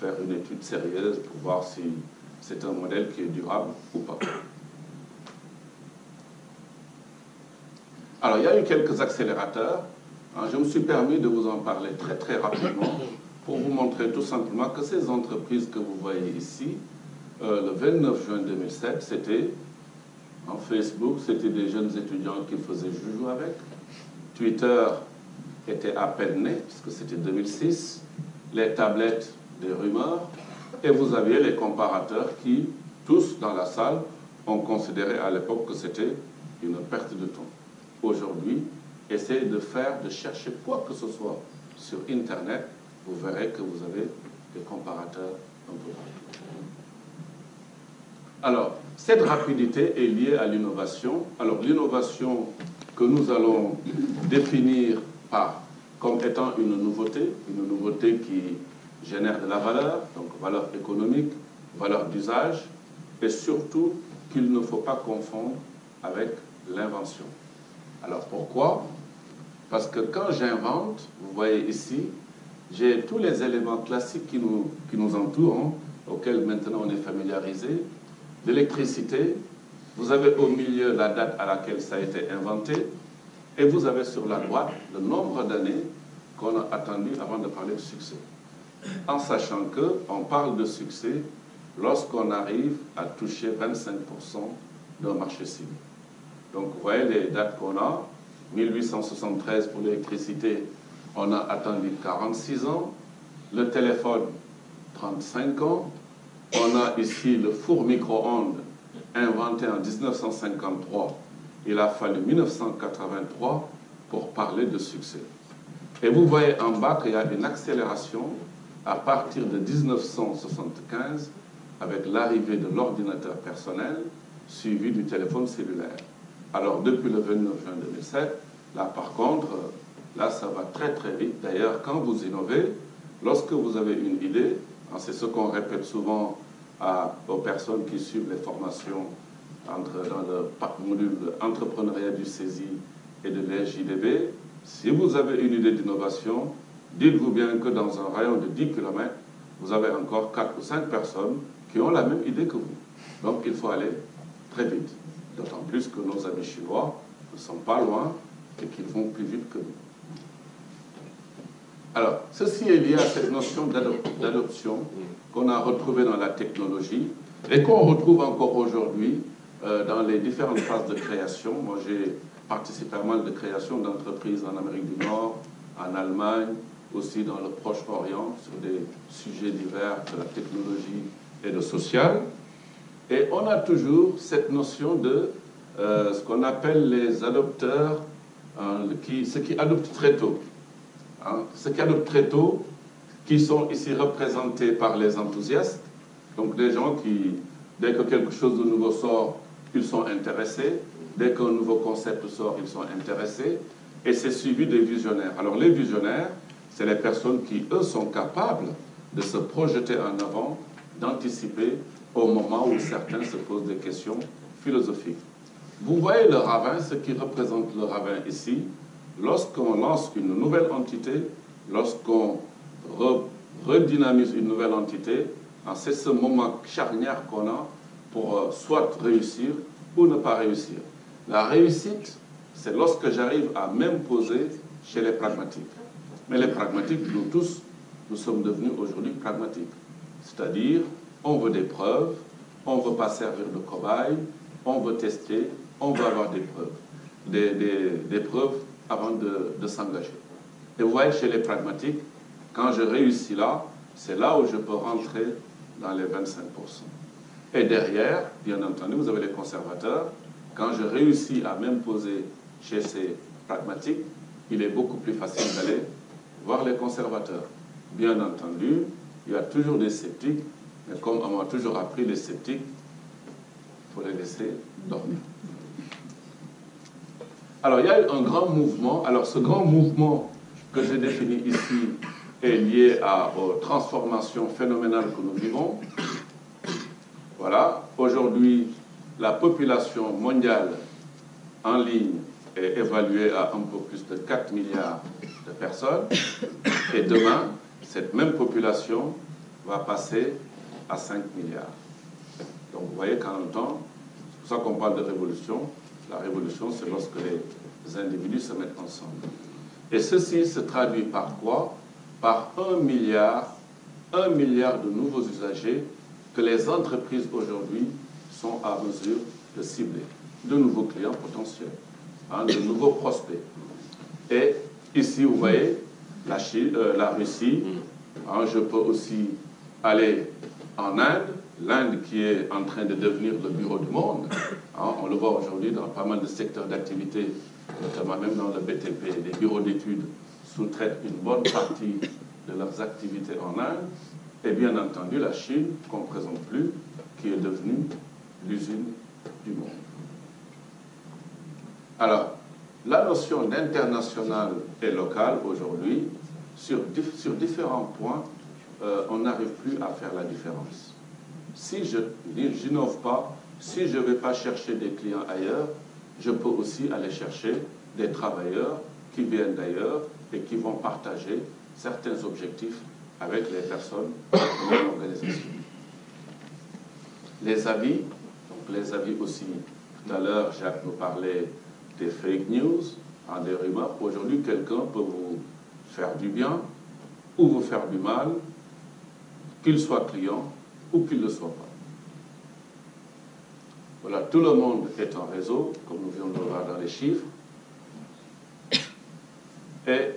faire une étude sérieuse pour voir si c'est un modèle qui est durable ou pas. Alors, il y a eu quelques accélérateurs. Je me suis permis de vous en parler très très rapidement pour vous montrer tout simplement que ces entreprises que vous voyez ici, le 29 juin 2007, c'était en Facebook, c'était des jeunes étudiants qui faisaient joujou avec. Twitter était à peine né, puisque c'était 2006. Les tablettes, des rumeurs. Et vous aviez les comparateurs qui, tous dans la salle, ont considéré à l'époque que c'était une perte de temps. Aujourd'hui, essayez de chercher quoi que ce soit sur Internet, vous verrez que vous avez des comparateurs un peu partout. Alors, cette rapidité est liée à l'innovation. Alors, l'innovation que nous allons définir comme étant une nouveauté qui génère de la valeur, donc valeur économique, valeur d'usage, et surtout qu'il ne faut pas confondre avec l'invention. Alors, pourquoi? Parce que quand j'invente, vous voyez ici, j'ai tous les éléments classiques qui nous entourent, hein, auxquels maintenant on est familiarisé. L'électricité, vous avez au milieu la date à laquelle ça a été inventé, et vous avez sur la droite le nombre d'années qu'on a attendu avant de parler de succès. En sachant qu'on parle de succès lorsqu'on arrive à toucher 25% d'un marché cible. Donc vous voyez les dates qu'on a, 1873 pour l'électricité, on a attendu 46 ans, le téléphone 35 ans, on a ici le four micro-ondes inventé en 1953, il a fallu 1983 pour parler de succès. Et vous voyez en bas qu'il y a une accélération à partir de 1975 avec l'arrivée de l'ordinateur personnel suivi du téléphone cellulaire. Alors depuis le 29 juin 2007, là par contre, là ça va très très vite. D'ailleurs, quand vous innovez, lorsque vous avez une idée, c'est ce qu'on répète souvent aux personnes qui suivent les formations dans le module entrepreneuriat du CESI et de l'EJDB, si vous avez une idée d'innovation, dites-vous bien que dans un rayon de 10 km, vous avez encore 4 ou 5 personnes qui ont la même idée que vous. Donc il faut aller très vite. D'autant plus que nos amis chinois ne sont pas loin et qu'ils vont plus vite que nous. Alors, ceci est lié à cette notion d'adoption qu'on a retrouvée dans la technologie et qu'on retrouve encore aujourd'hui dans les différentes phases de création. Moi, j'ai participé à mal de création d'entreprises en Amérique du Nord, en Allemagne, aussi dans le Proche-Orient, sur des sujets divers de la technologie et de social. Et on a toujours cette notion de ce qu'on appelle les adopteurs, ceux qui adoptent très tôt. Ceux qui adoptent très tôt, qui sont ici représentés par les enthousiastes, donc des gens qui, dès que quelque chose de nouveau sort, ils sont intéressés, dès qu'un nouveau concept sort, ils sont intéressés, et c'est suivi des visionnaires. Alors les visionnaires, c'est les personnes qui, eux, sont capables de se projeter en avant, d'anticiper au moment où certains se posent des questions philosophiques. Vous voyez le ravin, ce qui représente le ravin ici, lorsqu'on lance une nouvelle entité, lorsqu'on redynamise une nouvelle entité, c'est ce moment charnière qu'on a pour soit réussir ou ne pas réussir. La réussite, c'est lorsque j'arrive à m'imposer chez les pragmatiques. Mais les pragmatiques, nous tous, nous sommes devenus aujourd'hui pragmatiques. C'est-à-dire, on veut des preuves, on ne veut pas servir de cobaye, on veut tester, on veut avoir des preuves. Des preuves avant de s'engager. Et vous voyez, chez les pragmatiques, quand je réussis là, c'est là où je peux rentrer dans les 25%. Et derrière, bien entendu, vous avez les conservateurs. Quand je réussis à m'imposer chez ces pragmatiques, il est beaucoup plus facile d'aller voir les conservateurs. Bien entendu, il y a toujours des sceptiques, mais comme on m'a toujours appris, les sceptiques, il faut les laisser dormir. Alors, il y a eu un grand mouvement. Alors, ce grand mouvement que j'ai défini ici est lié aux transformations phénoménales que nous vivons. Voilà. Aujourd'hui, la population mondiale en ligne est évaluée à un peu plus de 4 milliards de personnes. Et demain, cette même population va passer à 5 milliards. Donc, vous voyez qu'en un temps, c'est pour ça qu'on parle de révolution. La révolution, c'est lorsque les individus se mettent ensemble. Et ceci se traduit par quoi? Par 1 milliard de nouveaux usagers que les entreprises aujourd'hui sont à mesure de cibler. De nouveaux clients potentiels, de nouveaux prospects. Et ici, vous voyez, la Russie, je peux aussi aller en Inde, l'Inde qui est en train de devenir le bureau du monde. On le voit aujourd'hui dans pas mal de secteurs d'activité, notamment même dans le BTP, les bureaux d'études sous-traitent une bonne partie de leurs activités en Inde. Et bien entendu, la Chine, qu'on ne présente plus, qui est devenue l'usine du monde. Alors, la notion d'international et local aujourd'hui, sur différents points, on n'arrive plus à faire la différence. Si je n'innove pas, si je ne vais pas chercher des clients ailleurs, je peux aussi aller chercher des travailleurs qui viennent d'ailleurs et qui vont partager certains objectifs avec les personnes de l'organisation. Les avis, donc les avis aussi, tout à l'heure Jacques nous parlait des fake news, des rumeurs. Aujourd'hui, quelqu'un peut vous faire du bien ou vous faire du mal, qu'il soit client ou qu'il ne le soit pas. Voilà, tout le monde est en réseau, comme nous venons de le voir dans les chiffres. Et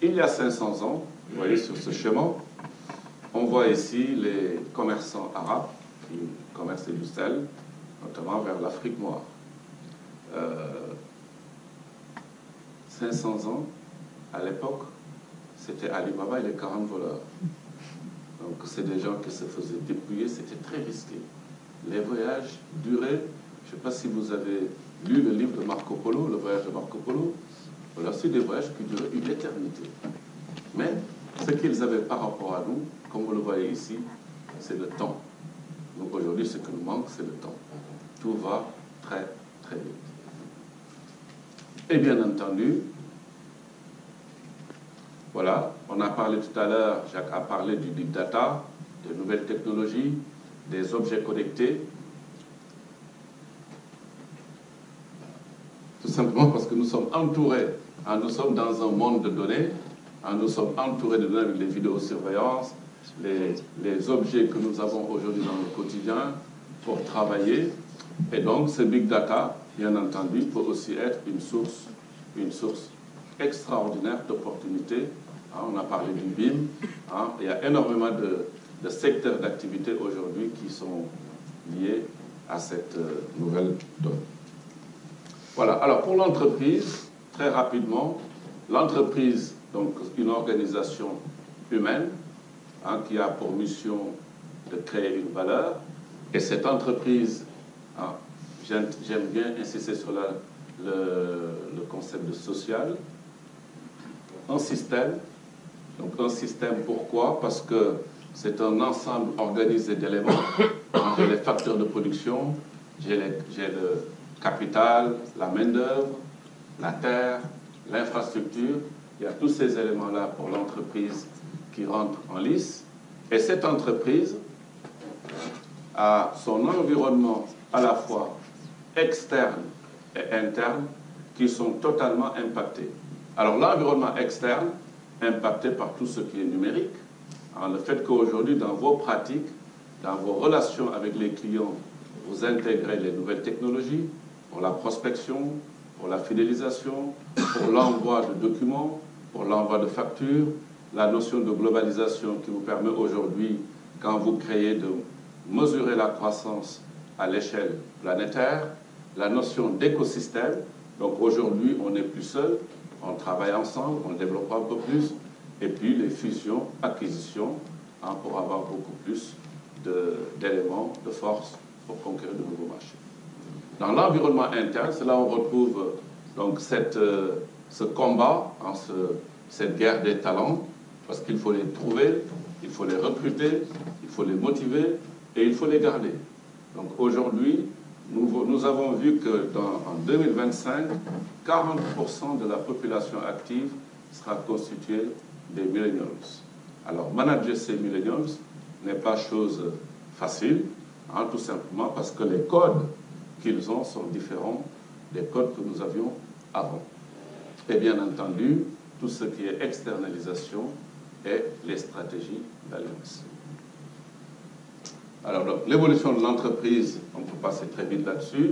il y a 500 ans, vous voyez sur ce schéma, on voit ici les commerçants arabes qui commerçaient du sel, notamment vers l'Afrique noire. 500 ans, à l'époque, c'était Ali Baba et les 40 voleurs. Donc c'est des gens qui se faisaient dépouiller, c'était très risqué. Les voyages duraient, je ne sais pas si vous avez lu le livre de Marco Polo, le voyage de Marco Polo, voilà, c'est des voyages qui duraient une éternité. Mais ce qu'ils avaient par rapport à nous, comme vous le voyez ici, c'est le temps. Donc aujourd'hui, ce qui nous manque, c'est le temps. Tout va très, très vite. Et bien entendu, voilà, on a parlé tout à l'heure, Jacques a parlé du big data, des nouvelles technologies, des objets connectés. Tout simplement parce que nous sommes entourés, nous sommes dans un monde de données, nous sommes entourés de données avec les vidéosurveillances, les objets que nous avons aujourd'hui dans le quotidien pour travailler. Et donc, ce big data, bien entendu, peut aussi être une source extraordinaire d'opportunités. On a parlé du BIM. Il y a énormément de secteurs d'activité aujourd'hui qui sont liés à cette nouvelle donne. Voilà. Alors, pour l'entreprise, très rapidement, l'entreprise, donc une organisation humaine qui a pour mission de créer une valeur. Et cette entreprise, j'aime bien insister sur le concept de social. Un système. Donc un système, pourquoi? Parce que c'est un ensemble organisé d'éléments. J'ai les facteurs de production, j'ai le capital, la main-d'œuvre, la terre, l'infrastructure. Il y a tous ces éléments-là pour l'entreprise qui rentrent en lice. Et cette entreprise a son environnement à la fois externe et interne qui sont totalement impactés. Alors l'environnement externe, impacté par tout ce qui est numérique, le fait qu'aujourd'hui dans vos pratiques, dans vos relations avec les clients, vous intégrez les nouvelles technologies pour la prospection, pour la fidélisation, pour l'envoi de documents, pour l'envoi de factures, la notion de globalisation qui vous permet aujourd'hui, quand vous créez, de mesurer la croissance à l'échelle planétaire, la notion d'écosystème. Donc aujourd'hui, on n'est plus seul, on travaille ensemble, on développe un peu plus, et puis les fusions, acquisitions, pour avoir beaucoup plus d'éléments, de force pour conquérir de nouveaux marchés. Dans l'environnement interne, c'est là où on retrouve donc ce combat, cette guerre des talents, parce qu'il faut les trouver, il faut les recruter, il faut les motiver et il faut les garder. Donc aujourd'hui, nous avons vu que en 2025, 40% de la population active sera constituée des millennials. Alors manager ces millennials n'est pas chose facile, tout simplement parce que les codes qu'ils ont sont différents des codes que nous avions avant. Et bien entendu, tout ce qui est externalisation et les stratégies d'alliance. Alors, l'évolution de l'entreprise, on peut passer très vite là-dessus.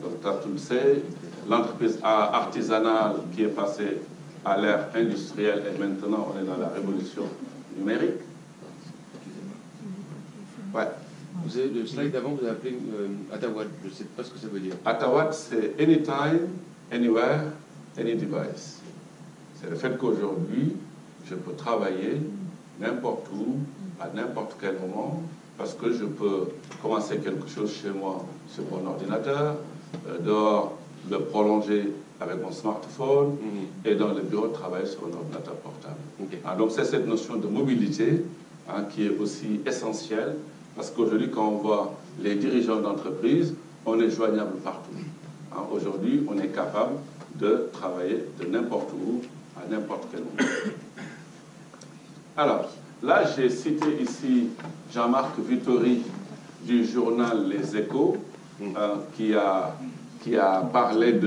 Donc, tout le sait, l'entreprise artisanale qui est passée à l'ère industrielle et maintenant on est dans la révolution numérique. Ouais. Vous avez le slide d'avant, vous avez appelé Atawatt, je ne sais pas ce que ça veut dire. Atawatt, c'est anytime, anywhere, any device. C'est le fait qu'aujourd'hui, je peux travailler n'importe où, à n'importe quel moment, parce que je peux commencer quelque chose chez moi sur mon ordinateur, dehors le prolonger avec mon smartphone et dans le bureau travailler sur un ordinateur portable. Okay. Donc c'est cette notion de mobilité qui est aussi essentielle, parce qu'aujourd'hui quand on voit les dirigeants d'entreprise, on est joignable partout. Aujourd'hui, on est capable de travailler de n'importe où, à n'importe quel moment. Alors, là, j'ai cité ici Jean-Marc Vittori du journal Les Échos, qui a parlé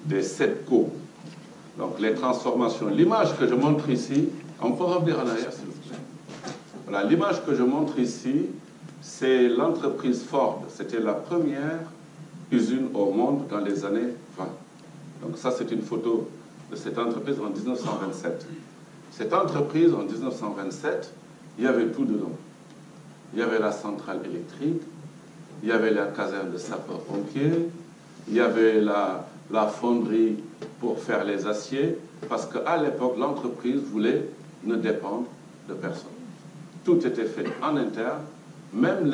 des 7 co. Donc, les transformations. L'image que je montre ici, on peut revenir en arrière, s'il vous plaît. Voilà, l'image que je montre ici, c'est l'entreprise Ford. C'était la première usine au monde dans les années 20. Donc, ça, c'est une photo de cette entreprise en 1927. Cette entreprise, en 1927, il y avait tout dedans. Il y avait la centrale électrique, il y avait la caserne de sapeurs-pompiers, il y avait la fonderie pour faire les aciers, parce qu'à l'époque, l'entreprise voulait ne dépendre de personne. Tout était fait en interne, même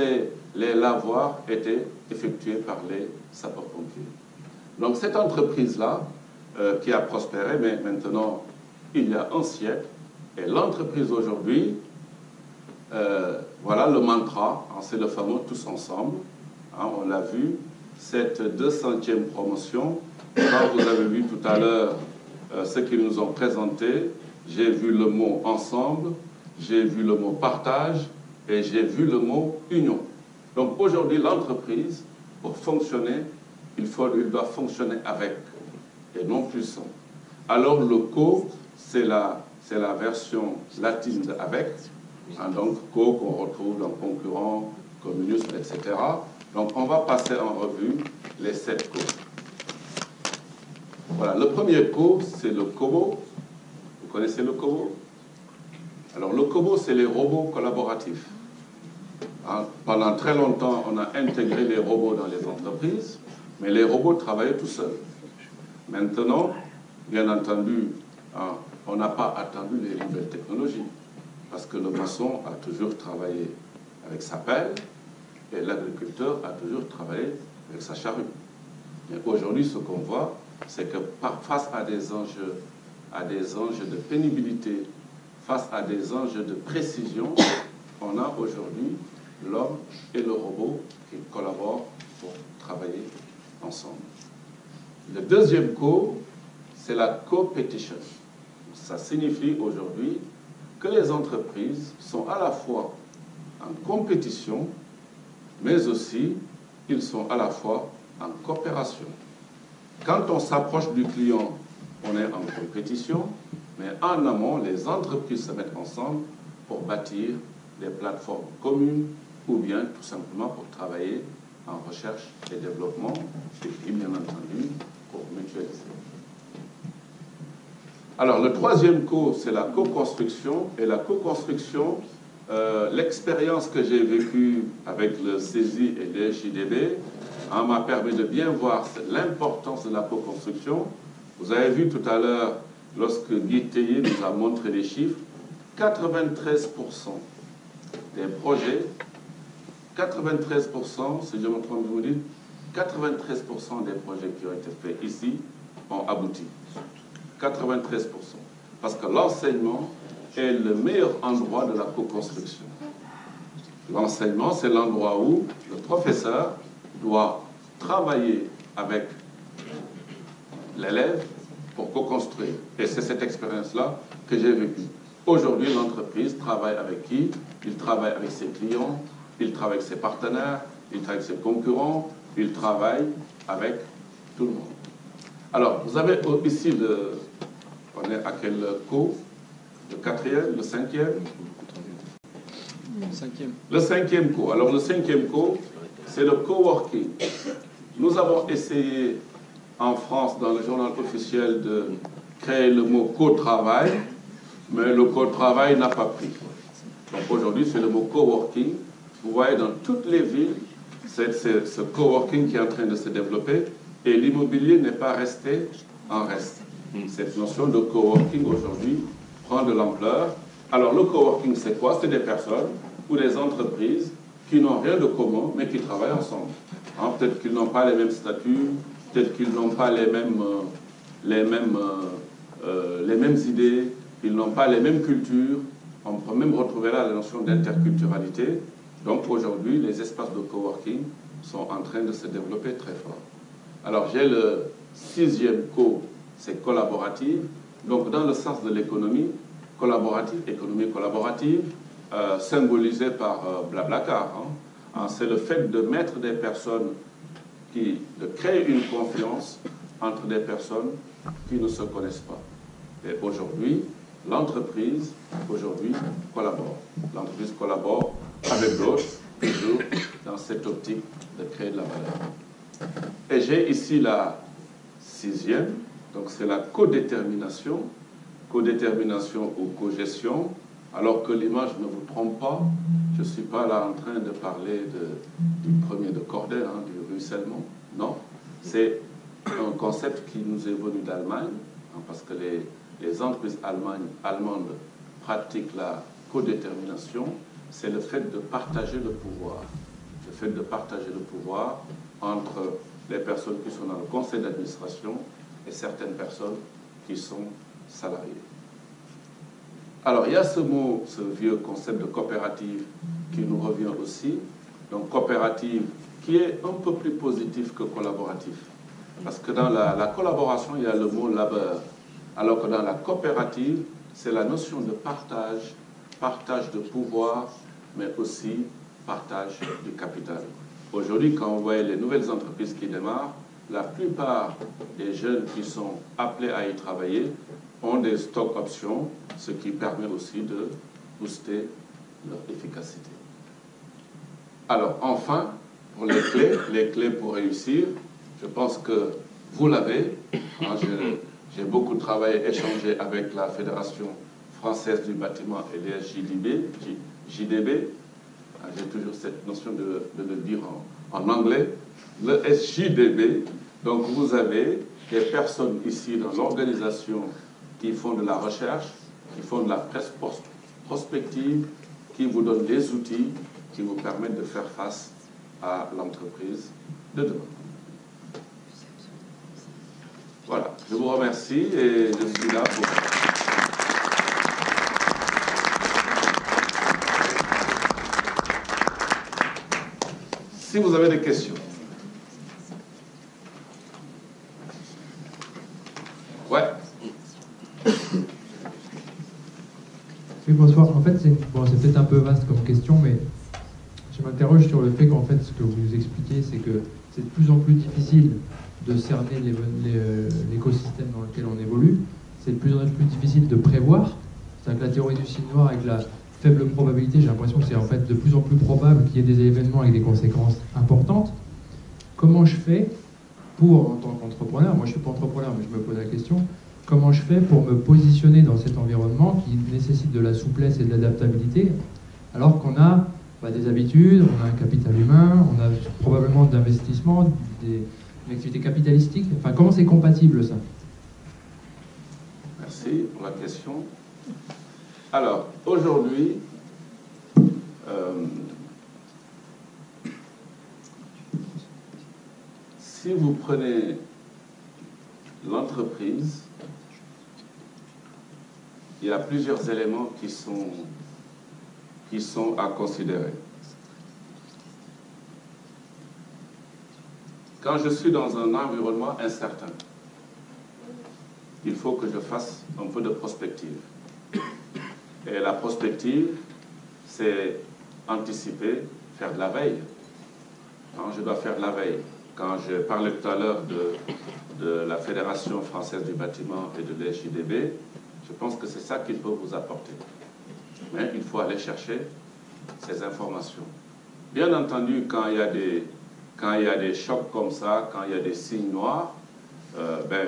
les lavoirs étaient effectués par les sapeurs-pompiers. Donc cette entreprise-là, qui a prospéré, mais maintenant, il y a un siècle, et l'entreprise aujourd'hui, voilà le mantra, hein, c'est le fameux « tous ensemble hein, ». On l'a vu, cette 200e promotion, quand vous avez vu tout à l'heure ce qu'ils nous ont présenté, j'ai vu le mot « ensemble », j'ai vu le mot « partage » et j'ai vu le mot « union ». Donc aujourd'hui, l'entreprise, pour fonctionner, il doit fonctionner avec, et non plus sans. Alors le co, c'est la version latine de avec, hein, donc co qu'on retrouve dans concurrent, communisme, etc. Donc on va passer en revue les 7 co. Voilà, le premier co, c'est le Kobo. Vous connaissez le Kobo? Alors le Kobo, c'est les robots collaboratifs. Hein, pendant très longtemps, on a intégré les robots dans les entreprises, mais les robots travaillaient tout seuls. Maintenant, bien entendu, hein, on n'a pas attendu les nouvelles technologies, parce que le maçon a toujours travaillé avec sa pelle, et l'agriculteur a toujours travaillé avec sa charrue. Mais aujourd'hui, ce qu'on voit, c'est que face à des enjeux de pénibilité, face à des enjeux de précision, on a aujourd'hui l'homme et le robot qui collaborent pour travailler ensemble. Le deuxième co, c'est la competition. Ça signifie aujourd'hui que les entreprises sont à la fois en compétition, mais aussi ils sont à la fois en coopération. Quand on s'approche du client, on est en compétition, mais en amont, les entreprises se mettent ensemble pour bâtir des plateformes communes ou bien tout simplement pour travailler en recherche et développement, et bien entendu pour mutualiser. Alors le troisième co, c'est la co-construction, et la co-construction, l'expérience que j'ai vécue avec le CESI et le JDB m'a permis de bien voir l'importance de la co-construction. Vous avez vu tout à l'heure, lorsque Guy Théier nous a montré les chiffres, 93% des projets, 93%, si je me trompe, je vous dis, 93% des projets qui ont été faits ici ont abouti. 93%. Parce que l'enseignement est le meilleur endroit de la co-construction. L'enseignement, c'est l'endroit où le professeur doit travailler avec l'élève pour co-construire. Et c'est cette expérience-là que j'ai vécue. Aujourd'hui, l'entreprise travaille avec qui? Il travaille avec ses clients, il travaille avec ses partenaires, il travaille avec ses concurrents, il travaille avec tout le monde. Alors, vous avez ici on est à quel co? Le quatrième, le cinquième? Le cinquième co. Alors, le cinquième co, c'est le coworking. Nous avons essayé en France, dans le journal officiel, de créer le mot co-travail, mais le co-travail n'a pas pris. Donc aujourd'hui, c'est le mot coworking. Vous voyez dans toutes les villes, c'est ce coworking qui est en train de se développer, et l'immobilier n'est pas resté en reste. Cette notion de coworking aujourd'hui prend de l'ampleur. Alors le coworking, c'est quoi? C'est des personnes ou des entreprises qui n'ont rien de commun, mais qui travaillent ensemble. Hein, peut-être qu'ils n'ont pas les mêmes statuts, peut-être qu'ils n'ont pas les mêmes idées, ils n'ont pas les mêmes cultures. On peut même retrouver là la notion d'interculturalité. Donc aujourd'hui, les espaces de coworking sont en train de se développer très fort. Alors j'ai le sixième co, c'est collaborative. Donc dans le sens de l'économie, collaborative, économie collaborative, symbolisée par Blablacar. C'est le fait de mettre des personnes, de créer une confiance entre des personnes qui ne se connaissent pas. Et aujourd'hui, l'entreprise collabore. L'entreprise collabore avec d'autres, toujours dans cette optique de créer de la valeur. Et j'ai ici la 6e, donc c'est la codétermination ou cogestion, alors que l'image ne vous trompe pas, je ne suis pas là en train de parler du premier de Cordel, du ruissellement, non, c'est un concept qui nous est venu d'Allemagne, parce que les entreprises allemandes pratiquent la codétermination, c'est le fait de partager le pouvoir. Le fait de partager le pouvoir entre les personnes qui sont dans le conseil d'administration et certaines personnes qui sont salariées. Alors, il y a ce mot, ce vieux concept de coopérative qui nous revient aussi. Donc, coopérative qui est un peu plus positif que collaboratif. Parce que dans la collaboration, il y a le mot labeur. Alors que dans la coopérative, c'est la notion de partage, partage de pouvoir, mais aussi partage du capital. Aujourd'hui, quand on voit les nouvelles entreprises qui démarrent, la plupart des jeunes qui sont appelés à y travailler ont des stock options, ce qui permet aussi de booster leur efficacité. Alors, enfin, pour les clés pour réussir, je pense que vous l'avez. J'ai beaucoup travaillé, échangé avec la Fédération française du bâtiment et les JDB. J'ai toujours cette notion de le dire en anglais. Le SJDB. Donc, vous avez des personnes ici dans l'organisation qui font de la recherche, qui font de la prospective, qui vous donnent des outils qui vous permettent de faire face à l'entreprise de demain. Voilà, je vous remercie et je suis là pour... Si vous avez des questions. Ouais. Oui, bonsoir. En fait, c'est peut-être un peu vaste comme question, mais je m'interroge sur le fait qu'en fait, ce que vous nous expliquez, c'est que c'est de plus en plus difficile de cerner l'écosystème dans lequel on évolue. C'est de plus en plus difficile de prévoir. C'est-à-dire que la théorie du signe noir, avec la faible probabilité, j'ai l'impression que c'est en fait de plus en plus probable qu'il y ait des événements avec des conséquences importantes. Comment je fais pour, en tant qu'entrepreneur, moi je ne suis pas entrepreneur, mais je me pose la question, comment je fais pour me positionner dans cet environnement qui nécessite de la souplesse et de l'adaptabilité, alors qu'on a des habitudes, on a un capital humain, on a probablement de l'investissement, une activité capitalistique. Enfin, comment c'est compatible, ça? Merci pour la question. Alors, aujourd'hui, si vous prenez l'entreprise, il y a plusieurs éléments qui sont à considérer. Quand je suis dans un environnement incertain, il faut que je fasse un peu de prospective. Et la prospective, c'est anticiper, faire de la veille. Quand je dois faire de la veille, quand je parlais tout à l'heure de la Fédération française du bâtiment et de l'SJDB, je pense que c'est ça qu'il peut vous apporter. Mais il faut aller chercher ces informations. Bien entendu, quand il y a des chocs comme ça, quand il y a des signes noirs,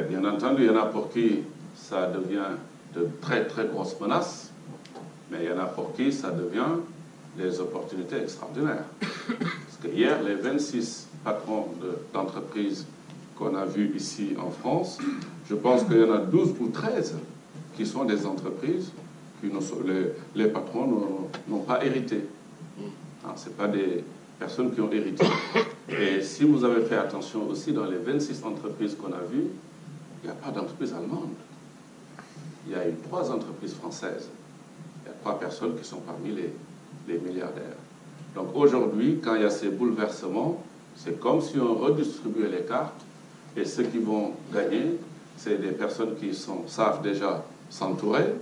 bien entendu, il y en a pour qui ça devient de très très grosses menaces, mais il y en a pour qui ça devient des opportunités extraordinaires. Parce que hier, les 26 patrons d'entreprises qu'on a vus ici en France, je pense qu'il y en a 12 ou 13 qui sont des entreprises que les patrons n'ont pas hérité. Ce ne sont pas des personnes qui ont hérité. Et si vous avez fait attention aussi, dans les 26 entreprises qu'on a vues, il n'y a pas d'entreprise allemande. Il y a eu 3 entreprises françaises. Il y a 3 personnes qui sont parmi les milliardaires. Donc aujourd'hui, quand il y a ces bouleversements, c'est comme si on redistribuait les cartes et ceux qui vont gagner, c'est des personnes qui savent déjà s'entourer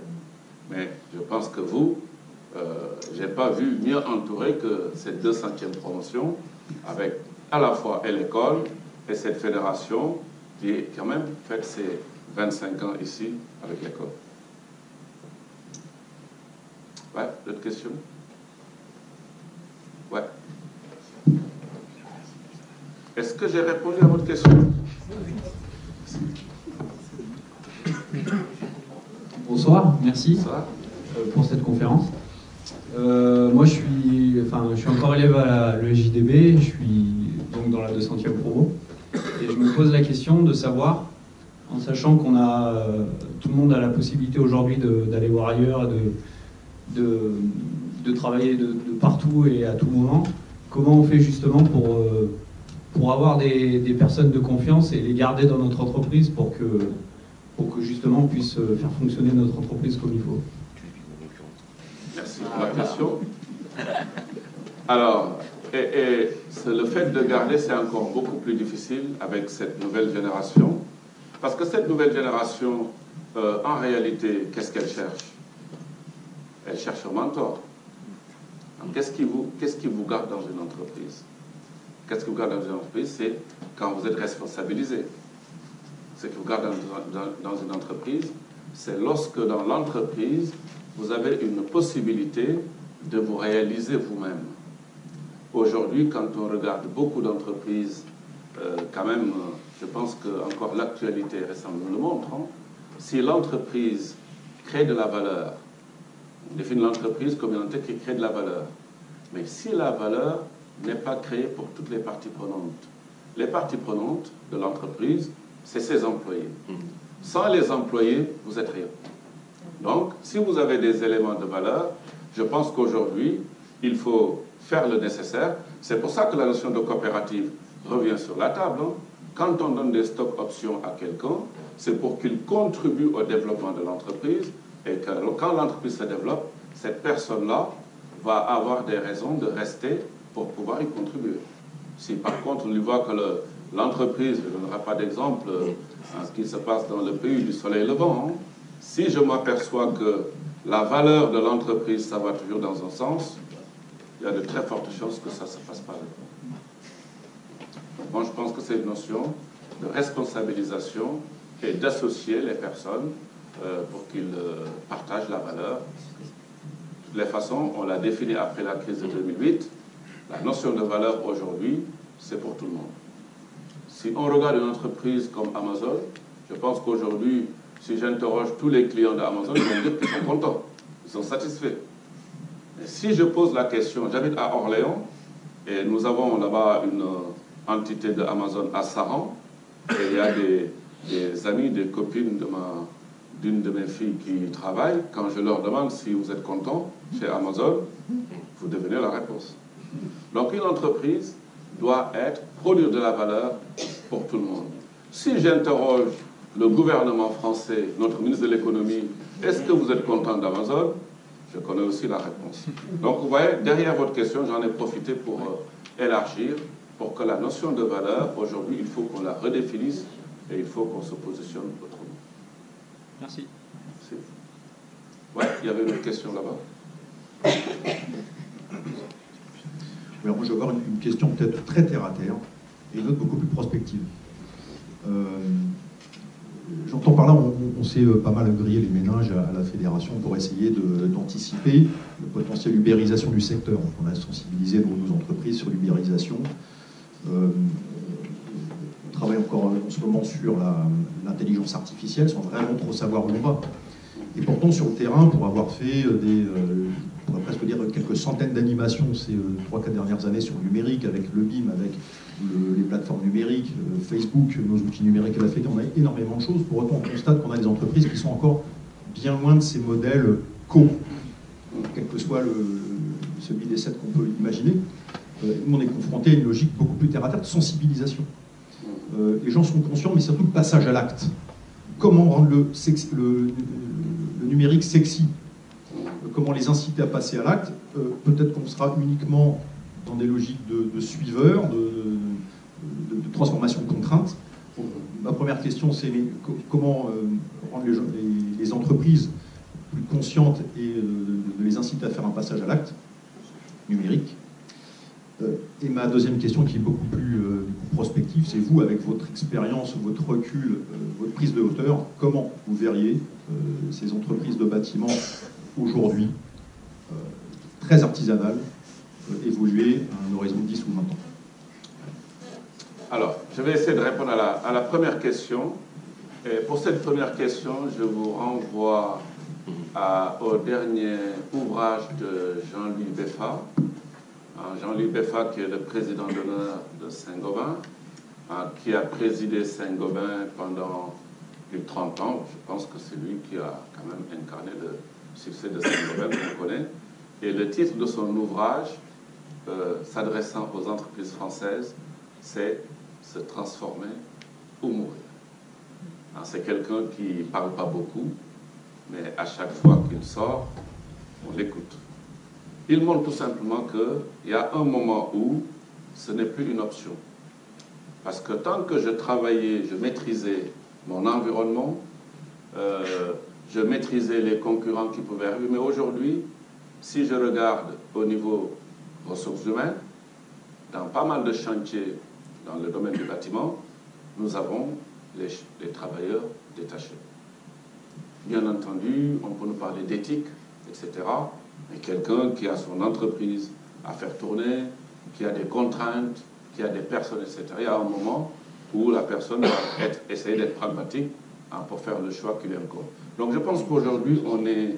Mais je pense que vous, je n'ai pas vu mieux entouré que cette 200e promotion, avec à la fois l'école et cette fédération qui est quand même fait ses 25 ans ici avec l'école. Ouais, d'autres questions? Ouais. Est-ce que j'ai répondu à votre question? Bonsoir, merci Ça pour cette conférence. Moi, je suis encore élève à l'ESJDB, je suis donc dans la 200e promo, et je me pose la question de savoir, en sachant qu'on a, tout le monde a la possibilité aujourd'hui d'aller voir ailleurs, de travailler de partout et à tout moment, comment on fait justement pour avoir des personnes de confiance et les garder dans notre entreprise pour que justement on puisse faire fonctionner notre entreprise comme il faut. Merci pour la question. Alors, le fait de garder, c'est encore beaucoup plus difficile avec cette nouvelle génération. Parce que cette nouvelle génération, en réalité, qu'est-ce qu'elle cherche? Elle cherche un mentor. Qu'est-ce qui vous garde dans une entreprise? Qu'est-ce qui vous garde dans une entreprise? C'est quand vous êtes responsabilisé. Ce qui vous garde dans une entreprise, c'est lorsque dans l'entreprise, vous avez une possibilité de vous réaliser vous-même. Aujourd'hui, quand on regarde beaucoup d'entreprises, quand même, je pense que encore l'actualité récente nous le montre, hein, si l'entreprise crée de la valeur, on définit l'entreprise comme une entité qui crée de la valeur, mais si la valeur n'est pas créée pour toutes les parties prenantes, les parties prenantes de l'entreprise, c'est ses employés. Sans les employés, vous êtes rien. Donc, si vous avez des éléments de valeur, je pense qu'aujourd'hui, il faut faire le nécessaire. C'est pour ça que la notion de coopérative revient sur la table. Hein. Quand on donne des stock options à quelqu'un, c'est pour qu'il contribue au développement de l'entreprise et que quand l'entreprise se développe, cette personne-là va avoir des raisons de rester pour pouvoir y contribuer. Si par contre on lui voit que l'entreprise, je ne donnerai pas d'exemple, ce qui se passe dans le pays du soleil levant, hein, si je m'aperçois que la valeur de l'entreprise, ça va toujours dans un sens, il y a de très fortes chances que ça ne se fasse pas. Moi, je pense que c'est une notion de responsabilisation et d'associer les personnes pour qu'ils partagent la valeur. De toutes les façons, on l'a défini après la crise de 2008. La notion de valeur aujourd'hui, c'est pour tout le monde. Si on regarde une entreprise comme Amazon, je pense qu'aujourd'hui, si j'interroge tous les clients d'Amazon, ils vont me dire qu'ils sont contents, ils sont satisfaits. Et si je pose la question, j'habite à Orléans, et nous avons là-bas une entité d'Amazon à Saran, et il y a des amis, des copines d'une de mes filles qui y travaillent. Quand je leur demande si vous êtes contents chez Amazon, vous devenez la réponse. Donc une entreprise doit produire de la valeur pour tout le monde. Si j'interroge le gouvernement français, notre ministre de l'économie, est-ce que vous êtes content d'Amazon? Je connais aussi la réponse. Donc vous voyez, derrière votre question, j'en ai profité pour élargir, pour que la notion de valeur, aujourd'hui, il faut qu'on la redéfinisse et il faut qu'on se positionne autrement. Merci. Merci. Ouais, il y avait une question là-bas. Alors moi, je vais avoir une question peut-être très terre-à-terre et une autre beaucoup plus prospective. J'entends par là, on s'est pas mal grillé les méninges à la fédération pour essayer d'anticiper la potentielle ubérisation du secteur. On a sensibilisé nos entreprises sur l'ubérisation. On travaille encore en ce moment sur l'intelligence artificielle sans vraiment trop savoir où on va. Et pourtant, sur le terrain, pour avoir fait on pourrait presque dire quelques centaines d'animations ces 3-4 dernières années sur le numérique, avec le BIM, avec les plateformes numériques, Facebook, nos outils numériques à la Fédé, on a énormément de choses. Pour autant, on constate qu'on a des entreprises qui sont encore bien loin de ces modèles quel que soit celui des 7 qu'on peut imaginer. Nous, on est confronté à une logique beaucoup plus terre-à-terre de sensibilisation. Les gens sont conscients, mais surtout le passage à l'acte. Comment rendre le numérique sexy? Comment les inciter à passer à l'acte? Peut-être qu'on sera uniquement dans des logiques de suiveurs, de transformation de contraintes. Ma première question, c'est comment rendre les entreprises plus conscientes et de les inciter à faire un passage à l'acte numérique. Et ma deuxième question, qui est beaucoup plus prospective, c'est vous, avec votre expérience, votre recul, votre prise de hauteur, comment vous verriez ces entreprises de bâtiment aujourd'hui, très artisanales, évoluer à un horizon de 10 ou 20 ans? Alors, je vais essayer de répondre à la première question. Et pour cette première question, je vous renvoie au dernier ouvrage de Jean-Louis Beffa. Jean-Louis Beffa, qui est le président d'honneur de Saint-Gobain, qui a présidé Saint-Gobain pendant plus de 30 ans. Je pense que c'est lui qui a quand même incarné le succès de Saint-Gobain qu'on connaît. Et le titre de son ouvrage, s'adressant aux entreprises françaises, c'est « Se transformer ou mourir ». C'est quelqu'un qui ne parle pas beaucoup, mais à chaque fois qu'il sort, on l'écoute. Il montre tout simplement qu'il y a un moment où ce n'est plus une option. Parce que tant que je travaillais, je maîtrisais mon environnement, je maîtrisais les concurrents qui pouvaient arriver. Mais aujourd'hui, si je regarde au niveau ressources humaines, dans pas mal de chantiers dans le domaine du bâtiment, nous avons les travailleurs détachés. Bien entendu, on peut nous parler d'éthique, etc. Mais quelqu'un qui a son entreprise à faire tourner, qui a des contraintes, qui a des personnes, etc. Il y a un moment où la personne va essayer d'être pragmatique pour faire le choix qui lui incombe. Donc je pense qu'aujourd'hui, on est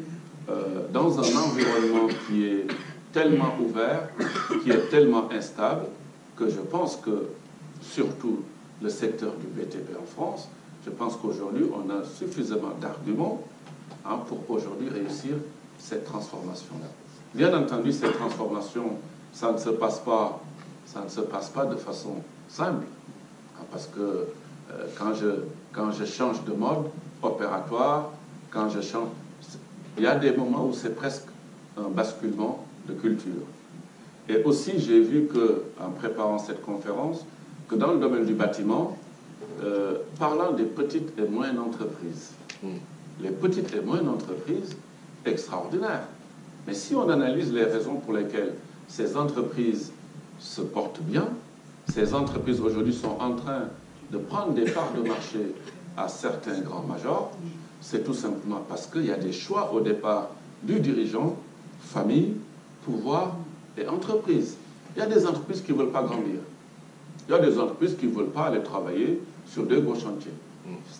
dans un environnement qui est tellement ouvert, qui est tellement instable, que je pense que, surtout le secteur du BTP en France, je pense qu'aujourd'hui, on a suffisamment d'arguments pour aujourd'hui réussir cette transformation-là. Bien entendu, cette transformation, ça ne se passe pas de façon simple, parce que quand je change de mode opératoire, quand je change, il y a des moments où c'est presque un basculement de culture. Et aussi, j'ai vu qu'en préparant cette conférence, que dans le domaine du bâtiment, parlant des petites et moyennes entreprises, les petites et moyennes entreprises, extraordinaires. Mais si on analyse les raisons pour lesquelles ces entreprises se portent bien, ces entreprises aujourd'hui sont en train de prendre des parts de marché à certains grands majors, c'est tout simplement parce qu'il y a des choix au départ du dirigeant, famille, pouvoir et entreprise. Il y a des entreprises qui ne veulent pas grandir. Il y a des entreprises qui ne veulent pas aller travailler sur des gros chantiers.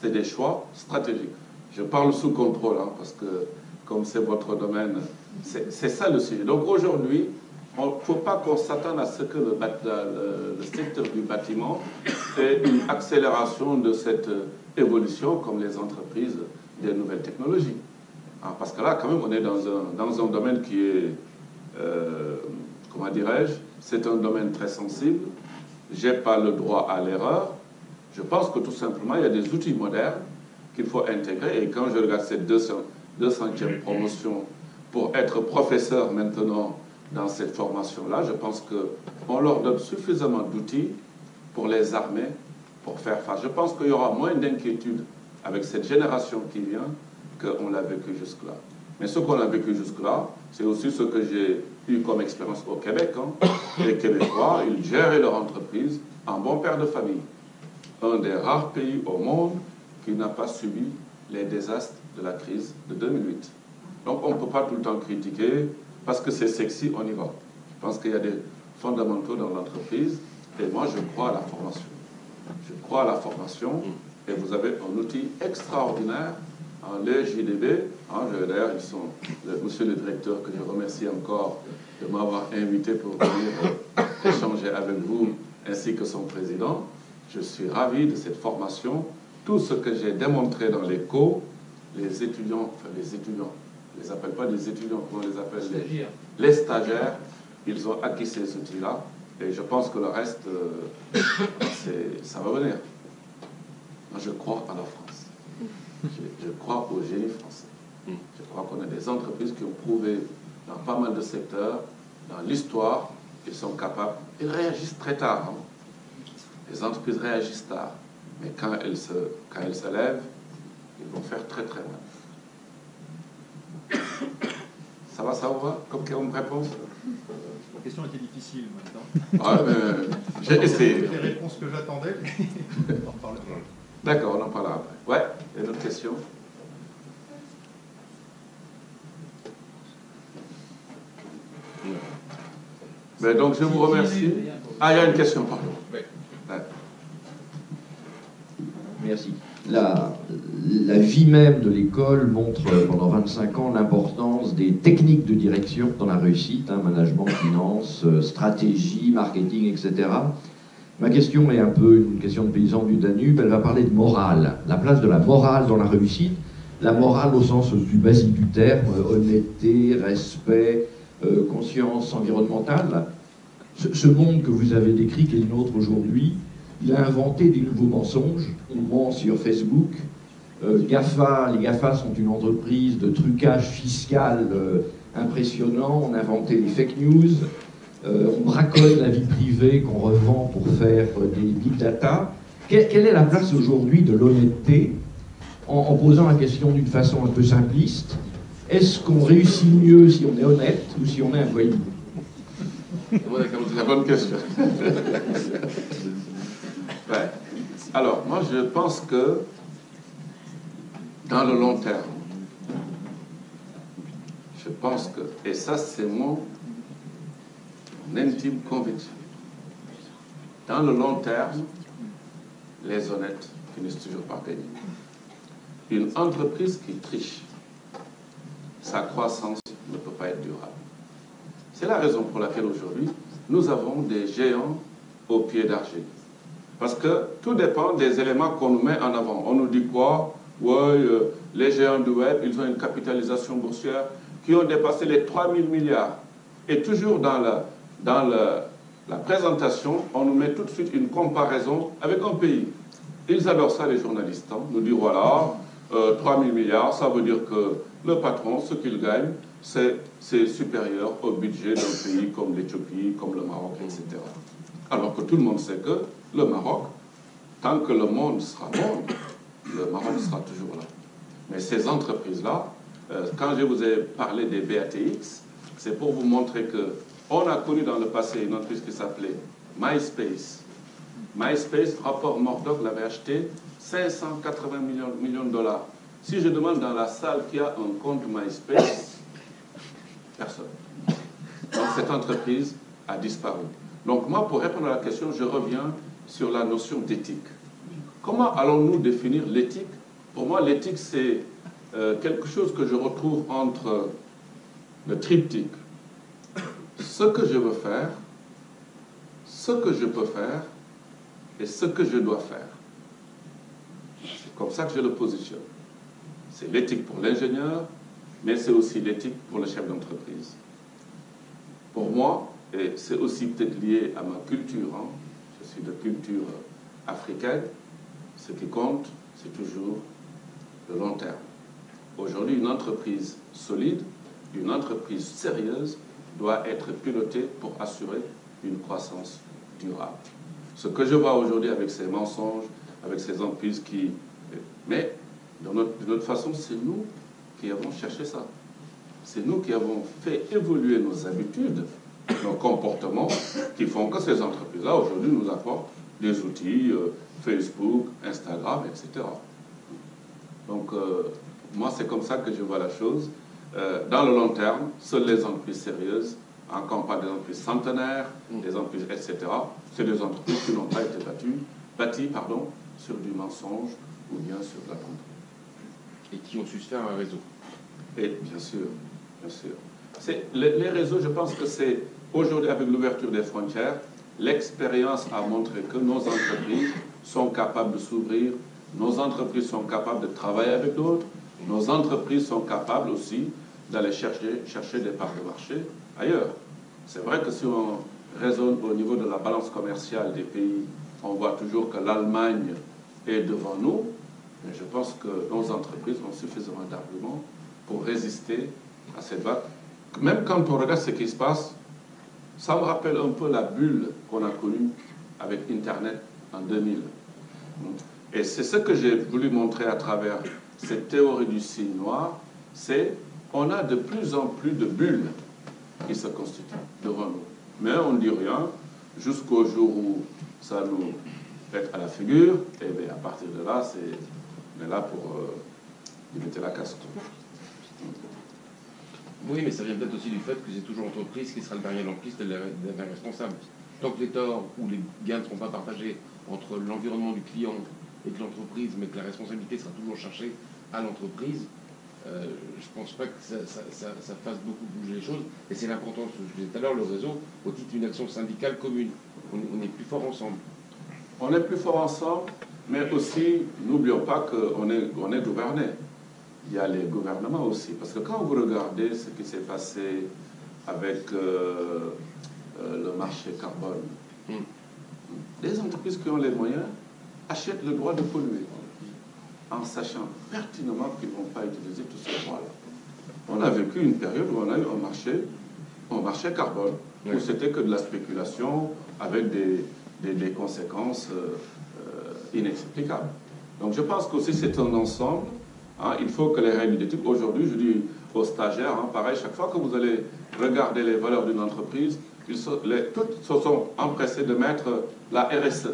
C'est des choix stratégiques. Je parle sous contrôle, parce que comme c'est votre domaine, c'est ça le sujet. Donc aujourd'hui, il ne faut pas qu'on s'attende à ce que le secteur du bâtiment ait une accélération de cette évolution comme les entreprises des nouvelles technologies. Parce que là, quand même, on est dans un domaine qui est, comment dirais-je, c'est un domaine très sensible. Je n'ai pas le droit à l'erreur. Je pense que tout simplement, il y a des outils modernes qu'il faut intégrer. Et quand je regarde cette 200e promotion pour être professeur maintenant dans cette formation-là, je pense qu'on leur donne suffisamment d'outils pour les armer, pour faire face. Je pense qu'il y aura moins d'inquiétude avec cette génération qui vient qu'on l'a vécu jusque-là. Mais ce qu'on a vécu jusque-là, c'est aussi ce que j'ai eu comme expérience au Québec. Les Québécois, ils géraient leur entreprise en bon père de famille. Un des rares pays au monde qui n'a pas subi les désastres de la crise de 2008. Donc on ne peut pas tout le temps critiquer, parce que c'est sexy, on y va. Je pense qu'il y a des fondamentaux dans l'entreprise, et moi je crois à la formation. Je crois à la formation, et vous avez un outil extraordinaire, les JDB. D'ailleurs, ils sont monsieur le directeur, que je remercie encore de m'avoir invité pour venir échanger avec vous, ainsi que son président. Je suis ravi de cette formation. Tout ce que j'ai démontré dans les cours, les étudiants, on ne les appelle pas des étudiants, comment on les appelle? Les stagiaires, ils ont acquis ces outils-là, et je pense que le reste, ça va venir. Moi, je crois à la France. Je crois au génie français. Je crois qu'on a des entreprises qui ont prouvé dans pas mal de secteurs, dans l'histoire, qu'ils sont capables. Ils réagissent très tard. Les entreprises réagissent tard. Mais quand elles se lèvent, ils vont faire très très mal. Ça vous va comme réponse? La question était difficile maintenant. J'ai essayé. Les réponses que j'attendais, on en parlera. D'accord, on en parlera après. Ouais, il y a une autre question? Mais donc je vous remercie. Ah, il y a une question, pardon. Ouais. Merci. La vie même de l'école montre pendant 25 ans l'importance des techniques de direction dans la réussite, management, finance, stratégie, marketing, etc. Ma question est un peu une question de paysan du Danube. Elle va parler de morale, la place de la morale dans la réussite. La morale au sens plus basique du terme, honnêteté, respect, conscience environnementale. Ce monde que vous avez décrit, qui est le nôtre aujourd'hui, il a inventé des nouveaux mensonges. On ment sur Facebook. Les GAFA sont une entreprise de trucage fiscal impressionnant. On a inventé les fake news. On bracole la vie privée qu'on revend pour faire des big data. Quelle est la place aujourd'hui de l'honnêteté, en posant la question d'une façon un peu simpliste? Est-ce qu'on réussit mieux si on est honnête ou si on est un voyou? C'est la bonne question. Ouais. Alors, moi, je pense que dans le long terme, je pense que, et ça, c'est mon intime conviction, dans le long terme, les honnêtes finissent toujours par gagner. Une entreprise qui triche, sa croissance ne peut pas être durable. C'est la raison pour laquelle aujourd'hui, nous avons des géants au pied d'argile. Parce que tout dépend des éléments qu'on nous met en avant. On nous dit quoi? Ouais, les géants du web, ils ont une capitalisation boursière qui ont dépassé les 3 000 milliards. Et toujours dans la présentation, on nous met tout de suite une comparaison avec un pays. Ils adorent ça, les journalistes. Nous dire, voilà, 3 000 milliards, ça veut dire que le patron, ce qu'il gagne, c'est supérieur au budget d'un pays comme l'Éthiopie, comme le Maroc, etc. Alors que tout le monde sait que le Maroc, tant que le monde sera monde, le Maroc sera toujours là. Mais ces entreprises-là, quand je vous ai parlé des BATX, c'est pour vous montrer qu'on a connu dans le passé une entreprise qui s'appelait MySpace. MySpace, rapport Murdoch l'avait acheté 580 millions de dollars. Si je demande dans la salle qui a un compte MySpace, personne. Donc cette entreprise a disparu. Donc moi, pour répondre à la question, je reviens sur la notion d'éthique. Comment allons-nous définir l'éthique? Pour moi, l'éthique, c'est quelque chose que je retrouve entre le triptyque. Ce que je veux faire, ce que je peux faire et ce que je dois faire. C'est comme ça que je le positionne. C'est l'éthique pour l'ingénieur, mais c'est aussi l'éthique pour le chef d'entreprise. Pour moi, et c'est aussi peut-être lié à ma culture, je suis de culture africaine, ce qui compte, c'est toujours le long terme. Aujourd'hui, une entreprise solide, une entreprise sérieuse doit être pilotée pour assurer une croissance durable. Ce que je vois aujourd'hui avec ces mensonges, avec ces entreprises qui... Mais de notre façon, c'est nous qui avons cherché ça. C'est nous qui avons fait évoluer nos habitudes, nos comportements, qui font que ces entreprises-là, aujourd'hui, nous apportent des outils, Facebook, Instagram, etc. Donc, moi, c'est comme ça que je vois la chose. Dans le long terme, seules les entreprises sérieuses, encore pas des entreprises centenaires, des entreprises, etc., c'est des entreprises qui n'ont pas été bâties sur du mensonge ou bien sur de la tromperie. Et qui ont su se faire un réseau. Et bien sûr, bien sûr. Les réseaux, je pense que c'est, aujourd'hui, avec l'ouverture des frontières, l'expérience a montré que nos entreprises sont capables de s'ouvrir, nos entreprises sont capables de travailler avec d'autres, nos entreprises sont capables aussi d'aller chercher des parts de marché ailleurs. C'est vrai que si on raisonne au niveau de la balance commerciale des pays, on voit toujours que l'Allemagne est devant nous, mais je pense que nos entreprises ont suffisamment d'arguments pour résister à cette vague. Même quand on regarde ce qui se passe, ça me rappelle un peu la bulle qu'on a connue avec Internet en 2000. Et c'est ce que j'ai voulu montrer à travers cette théorie du signe noir, c'est on a de plus en plus de bulles qui se constituent devant nous. Mais on ne dit rien jusqu'au jour où ça nous pète à la figure, et bien à partir de là, on est là pour limiter la casse. Oui, mais ça vient peut-être aussi du fait que c'est toujours l'entreprise qui sera le dernier lampiste et le dernier responsable. Tant que les torts ou les gains ne seront pas partagés entre l'environnement du client et de l'entreprise, mais que la responsabilité sera toujours cherchée à l'entreprise, je ne pense pas que ça fasse beaucoup bouger les choses. Et c'est l'importance, je disais tout à l'heure, le réseau, au titre d'une action syndicale commune. On est plus fort ensemble. On est plus fort ensemble, mais aussi, n'oublions pas qu'on est gouverné. Il y a les gouvernements aussi. Parce que quand vous regardez ce qui s'est passé avec le marché carbone, les entreprises qui ont les moyens achètent le droit de polluer, en sachant pertinemment qu'ils ne vont pas utiliser tous ces droits-là. On a vécu une période où on a eu un marché carbone, où c'était que de la spéculation avec des conséquences inexplicables. Donc je pense qu'aussi c'est un ensemble. Hein, il faut que les règles d'éthique, aujourd'hui, je dis aux stagiaires, hein, pareil, chaque fois que vous allez regarder les valeurs d'une entreprise, toutes se sont empressés de mettre la RSE.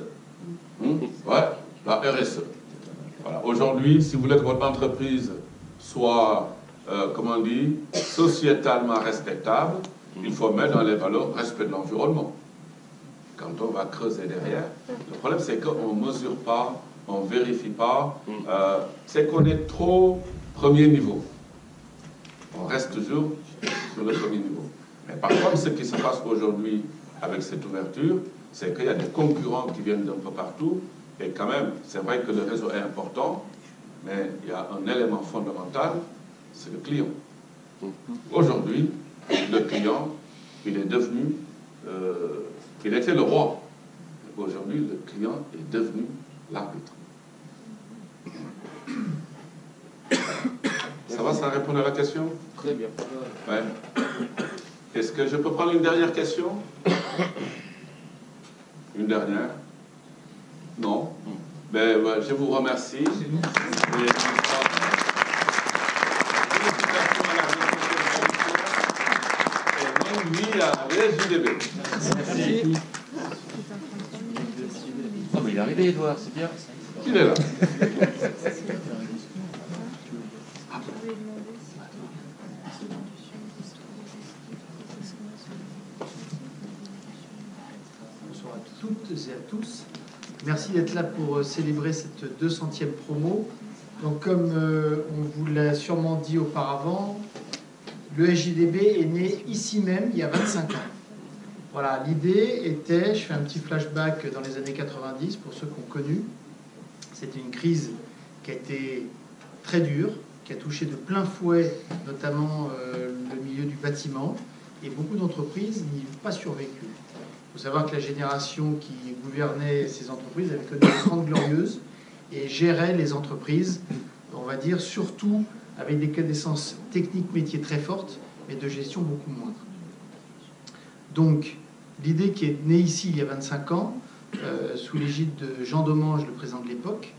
Ouais, la RSE. Voilà. Aujourd'hui, si vous voulez que votre entreprise soit, comment on dit, sociétalement respectable, il faut mettre dans les valeurs respect de l'environnement. Quand on va creuser derrière, le problème c'est qu'on ne mesure pas, on ne vérifie pas, c'est qu'on est trop premier niveau. On reste toujours sur le premier niveau. Mais par contre, ce qui se passe aujourd'hui avec cette ouverture, c'est qu'il y a des concurrents qui viennent d'un peu partout, et quand même, c'est vrai que le réseau est important, mais il y a un élément fondamental, c'est le client. Aujourd'hui, le client, il est devenu, il était le roi. Aujourd'hui, le client est devenu l'arbitre. Ça va, ça répond à la question? Très bien. Ouais. Est-ce que je peux prendre une dernière question? Une dernière? Non? Ben, ouais, je vous remercie. Et bonne nuit à l'SJDB. Merci. Oh, mais il est arrivé, Edouard, c'est bien. Il est là. Bonsoir à toutes et à tous. Merci d'être là pour célébrer cette 200e promo. Donc, comme on vous l'a sûrement dit auparavant, le SJDB est né ici même il y a 25 ans. Voilà, l'idée était, je fais un petit flashback dans les années 90 pour ceux qui ont connu, c'était une crise qui a été très dure, qui a touché de plein fouet notamment le milieu du bâtiment, et beaucoup d'entreprises n'y ont pas survécu. Il faut savoir que la génération qui gouvernait ces entreprises avait connu des 30 glorieuses et gérait les entreprises, on va dire, surtout avec des connaissances techniques métiers très fortes, mais de gestion beaucoup moindre. Donc, l'idée qui est née ici il y a 25 ans, sous l'égide de Jean Domange, le président de l'époque,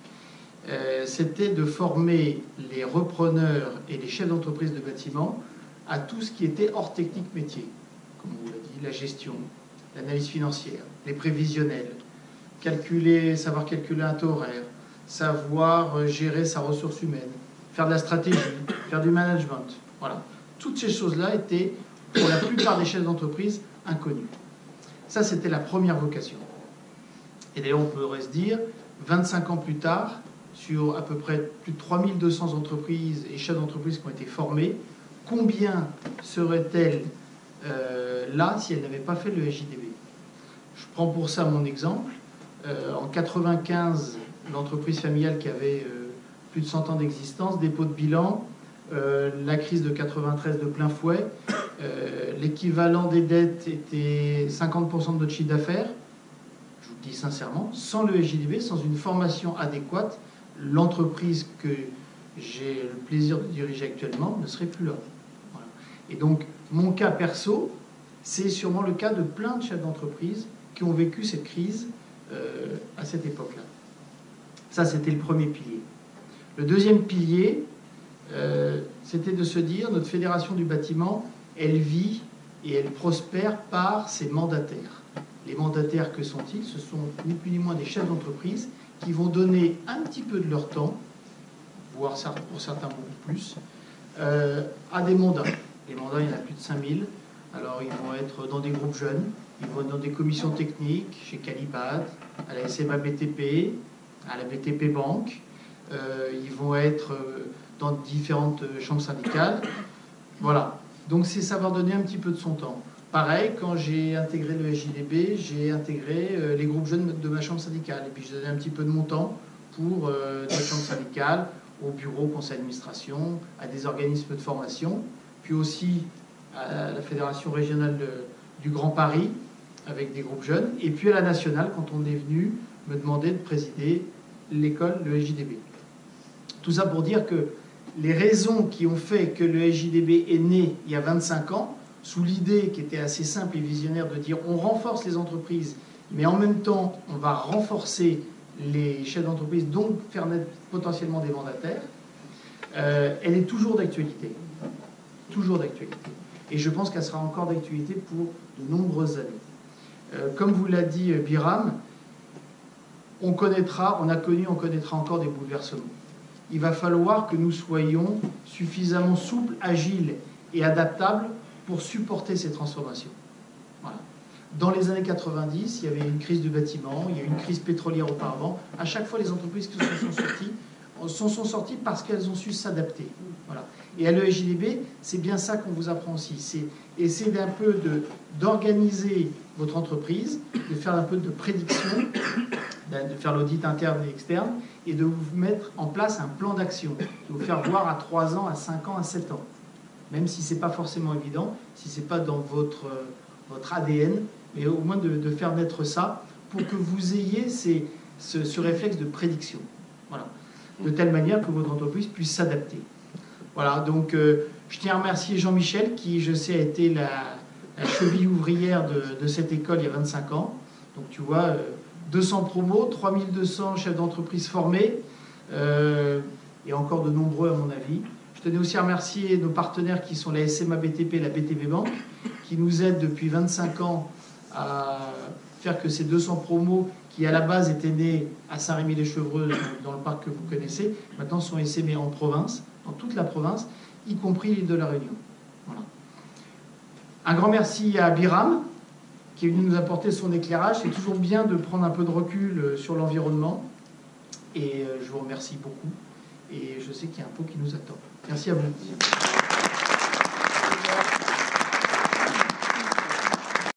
c'était de former les repreneurs et les chefs d'entreprise de bâtiment à tout ce qui était hors technique métier, comme on vous l'a dit, la gestion, l'analyse financière, les prévisionnels, savoir calculer un taux horaire, savoir gérer sa ressource humaine, faire de la stratégie, faire du management. Voilà. Toutes ces choses-là étaient, pour la plupart des chefs d'entreprise, inconnues. Ça, c'était la première vocation. Et d'ailleurs, on pourrait se dire, 25 ans plus tard, sur à peu près plus de 3200 entreprises et chefs d'entreprise qui ont été formés, combien seraient-elles là si elles n'avaient pas fait le SJDB? Je prends pour ça mon exemple. En 95, l'entreprise familiale qui avait plus de 100 ans d'existence, dépôt de bilan, la crise de 93 de plein fouet, l'équivalent des dettes était 50% de notre chiffre d'affaires. Je vous le dis sincèrement, sans le SJDB, sans une formation adéquate, l'entreprise que j'ai le plaisir de diriger actuellement ne serait plus là. Voilà. Et donc, mon cas perso, c'est sûrement le cas de plein de chefs d'entreprise qui ont vécu cette crise à cette époque-là. Ça, c'était le premier pilier. Le deuxième pilier, c'était de se dire, notre fédération du bâtiment, elle vit et elle prospère par ses mandataires. Les mandataires, que sont-ils? Ce sont ni plus ni moins des chefs d'entreprise qui vont donner un petit peu de leur temps, voire pour certains beaucoup plus, à des mandats. Les mandats, il y en a plus de 5000. Alors, ils vont être dans des groupes jeunes, ils vont être dans des commissions techniques, chez Calibad, à la SMA BTP, à la BTP Banque. Ils vont être dans différentes chambres syndicales. Voilà. Donc, c'est savoir donner un petit peu de son temps. Pareil, quand j'ai intégré le SJDB, j'ai intégré les groupes jeunes de ma chambre syndicale. Et puis, je donnais un petit peu de mon temps pour notre chambre syndicale, au bureau, au conseil d'administration, à des organismes de formation, puis aussi à la Fédération régionale du Grand Paris, avec des groupes jeunes, et puis à la nationale, quand on est venu me demander de présider l'école, le SJDB. Tout ça pour dire que les raisons qui ont fait que le SJDB est né il y a 25 ans, sous l'idée qui était assez simple et visionnaire de dire on renforce les entreprises, mais en même temps on va renforcer les chefs d'entreprise, donc faire naître potentiellement des mandataires, elle est toujours d'actualité. Toujours d'actualité. Et je pense qu'elle sera encore d'actualité pour de nombreuses années. Comme vous l'a dit Biram, on connaîtra encore des bouleversements. Il va falloir que nous soyons suffisamment souples, agiles et adaptables pour supporter ces transformations. Voilà. Dans les années 90, il y avait une crise du bâtiment, il y a eu une crise pétrolière auparavant. À chaque fois, les entreprises qui sont sorties parce qu'elles ont su s'adapter. Voilà. Et à l'ESJDB, c'est bien ça qu'on vous apprend aussi. C'est essayer un peu d'organiser votre entreprise, de faire un peu de prédiction, de faire l'audit interne et externe, et de vous mettre en place un plan d'action, de vous faire voir à 3 ans, à 5 ans, à 7 ans. Même si ce n'est pas forcément évident, si ce n'est pas dans votre ADN, mais au moins de faire naître ça pour que vous ayez ce réflexe de prédiction. Voilà. De telle manière que votre entreprise puisse s'adapter. Voilà, donc je tiens à remercier Jean-Michel qui, je sais, a été la cheville ouvrière de cette école il y a 25 ans. Donc tu vois, 200 promos, 3200 chefs d'entreprise formés, et encore de nombreux à mon avis. Je tenais aussi à remercier nos partenaires qui sont la SMA BTP et la BTP Banque, qui nous aident depuis 25 ans à faire que ces 200 promos, qui à la base étaient nés à Saint-Rémy-les-Chevreux, dans le parc que vous connaissez, maintenant sont essaimés en province, dans toute la province, y compris l'île de la Réunion. Voilà. Un grand merci à Biram, qui est venu nous apporter son éclairage. C'est toujours bien de prendre un peu de recul sur l'environnement. Et je vous remercie beaucoup. Et je sais qu'il y a un pot qui nous attend. Merci à vous.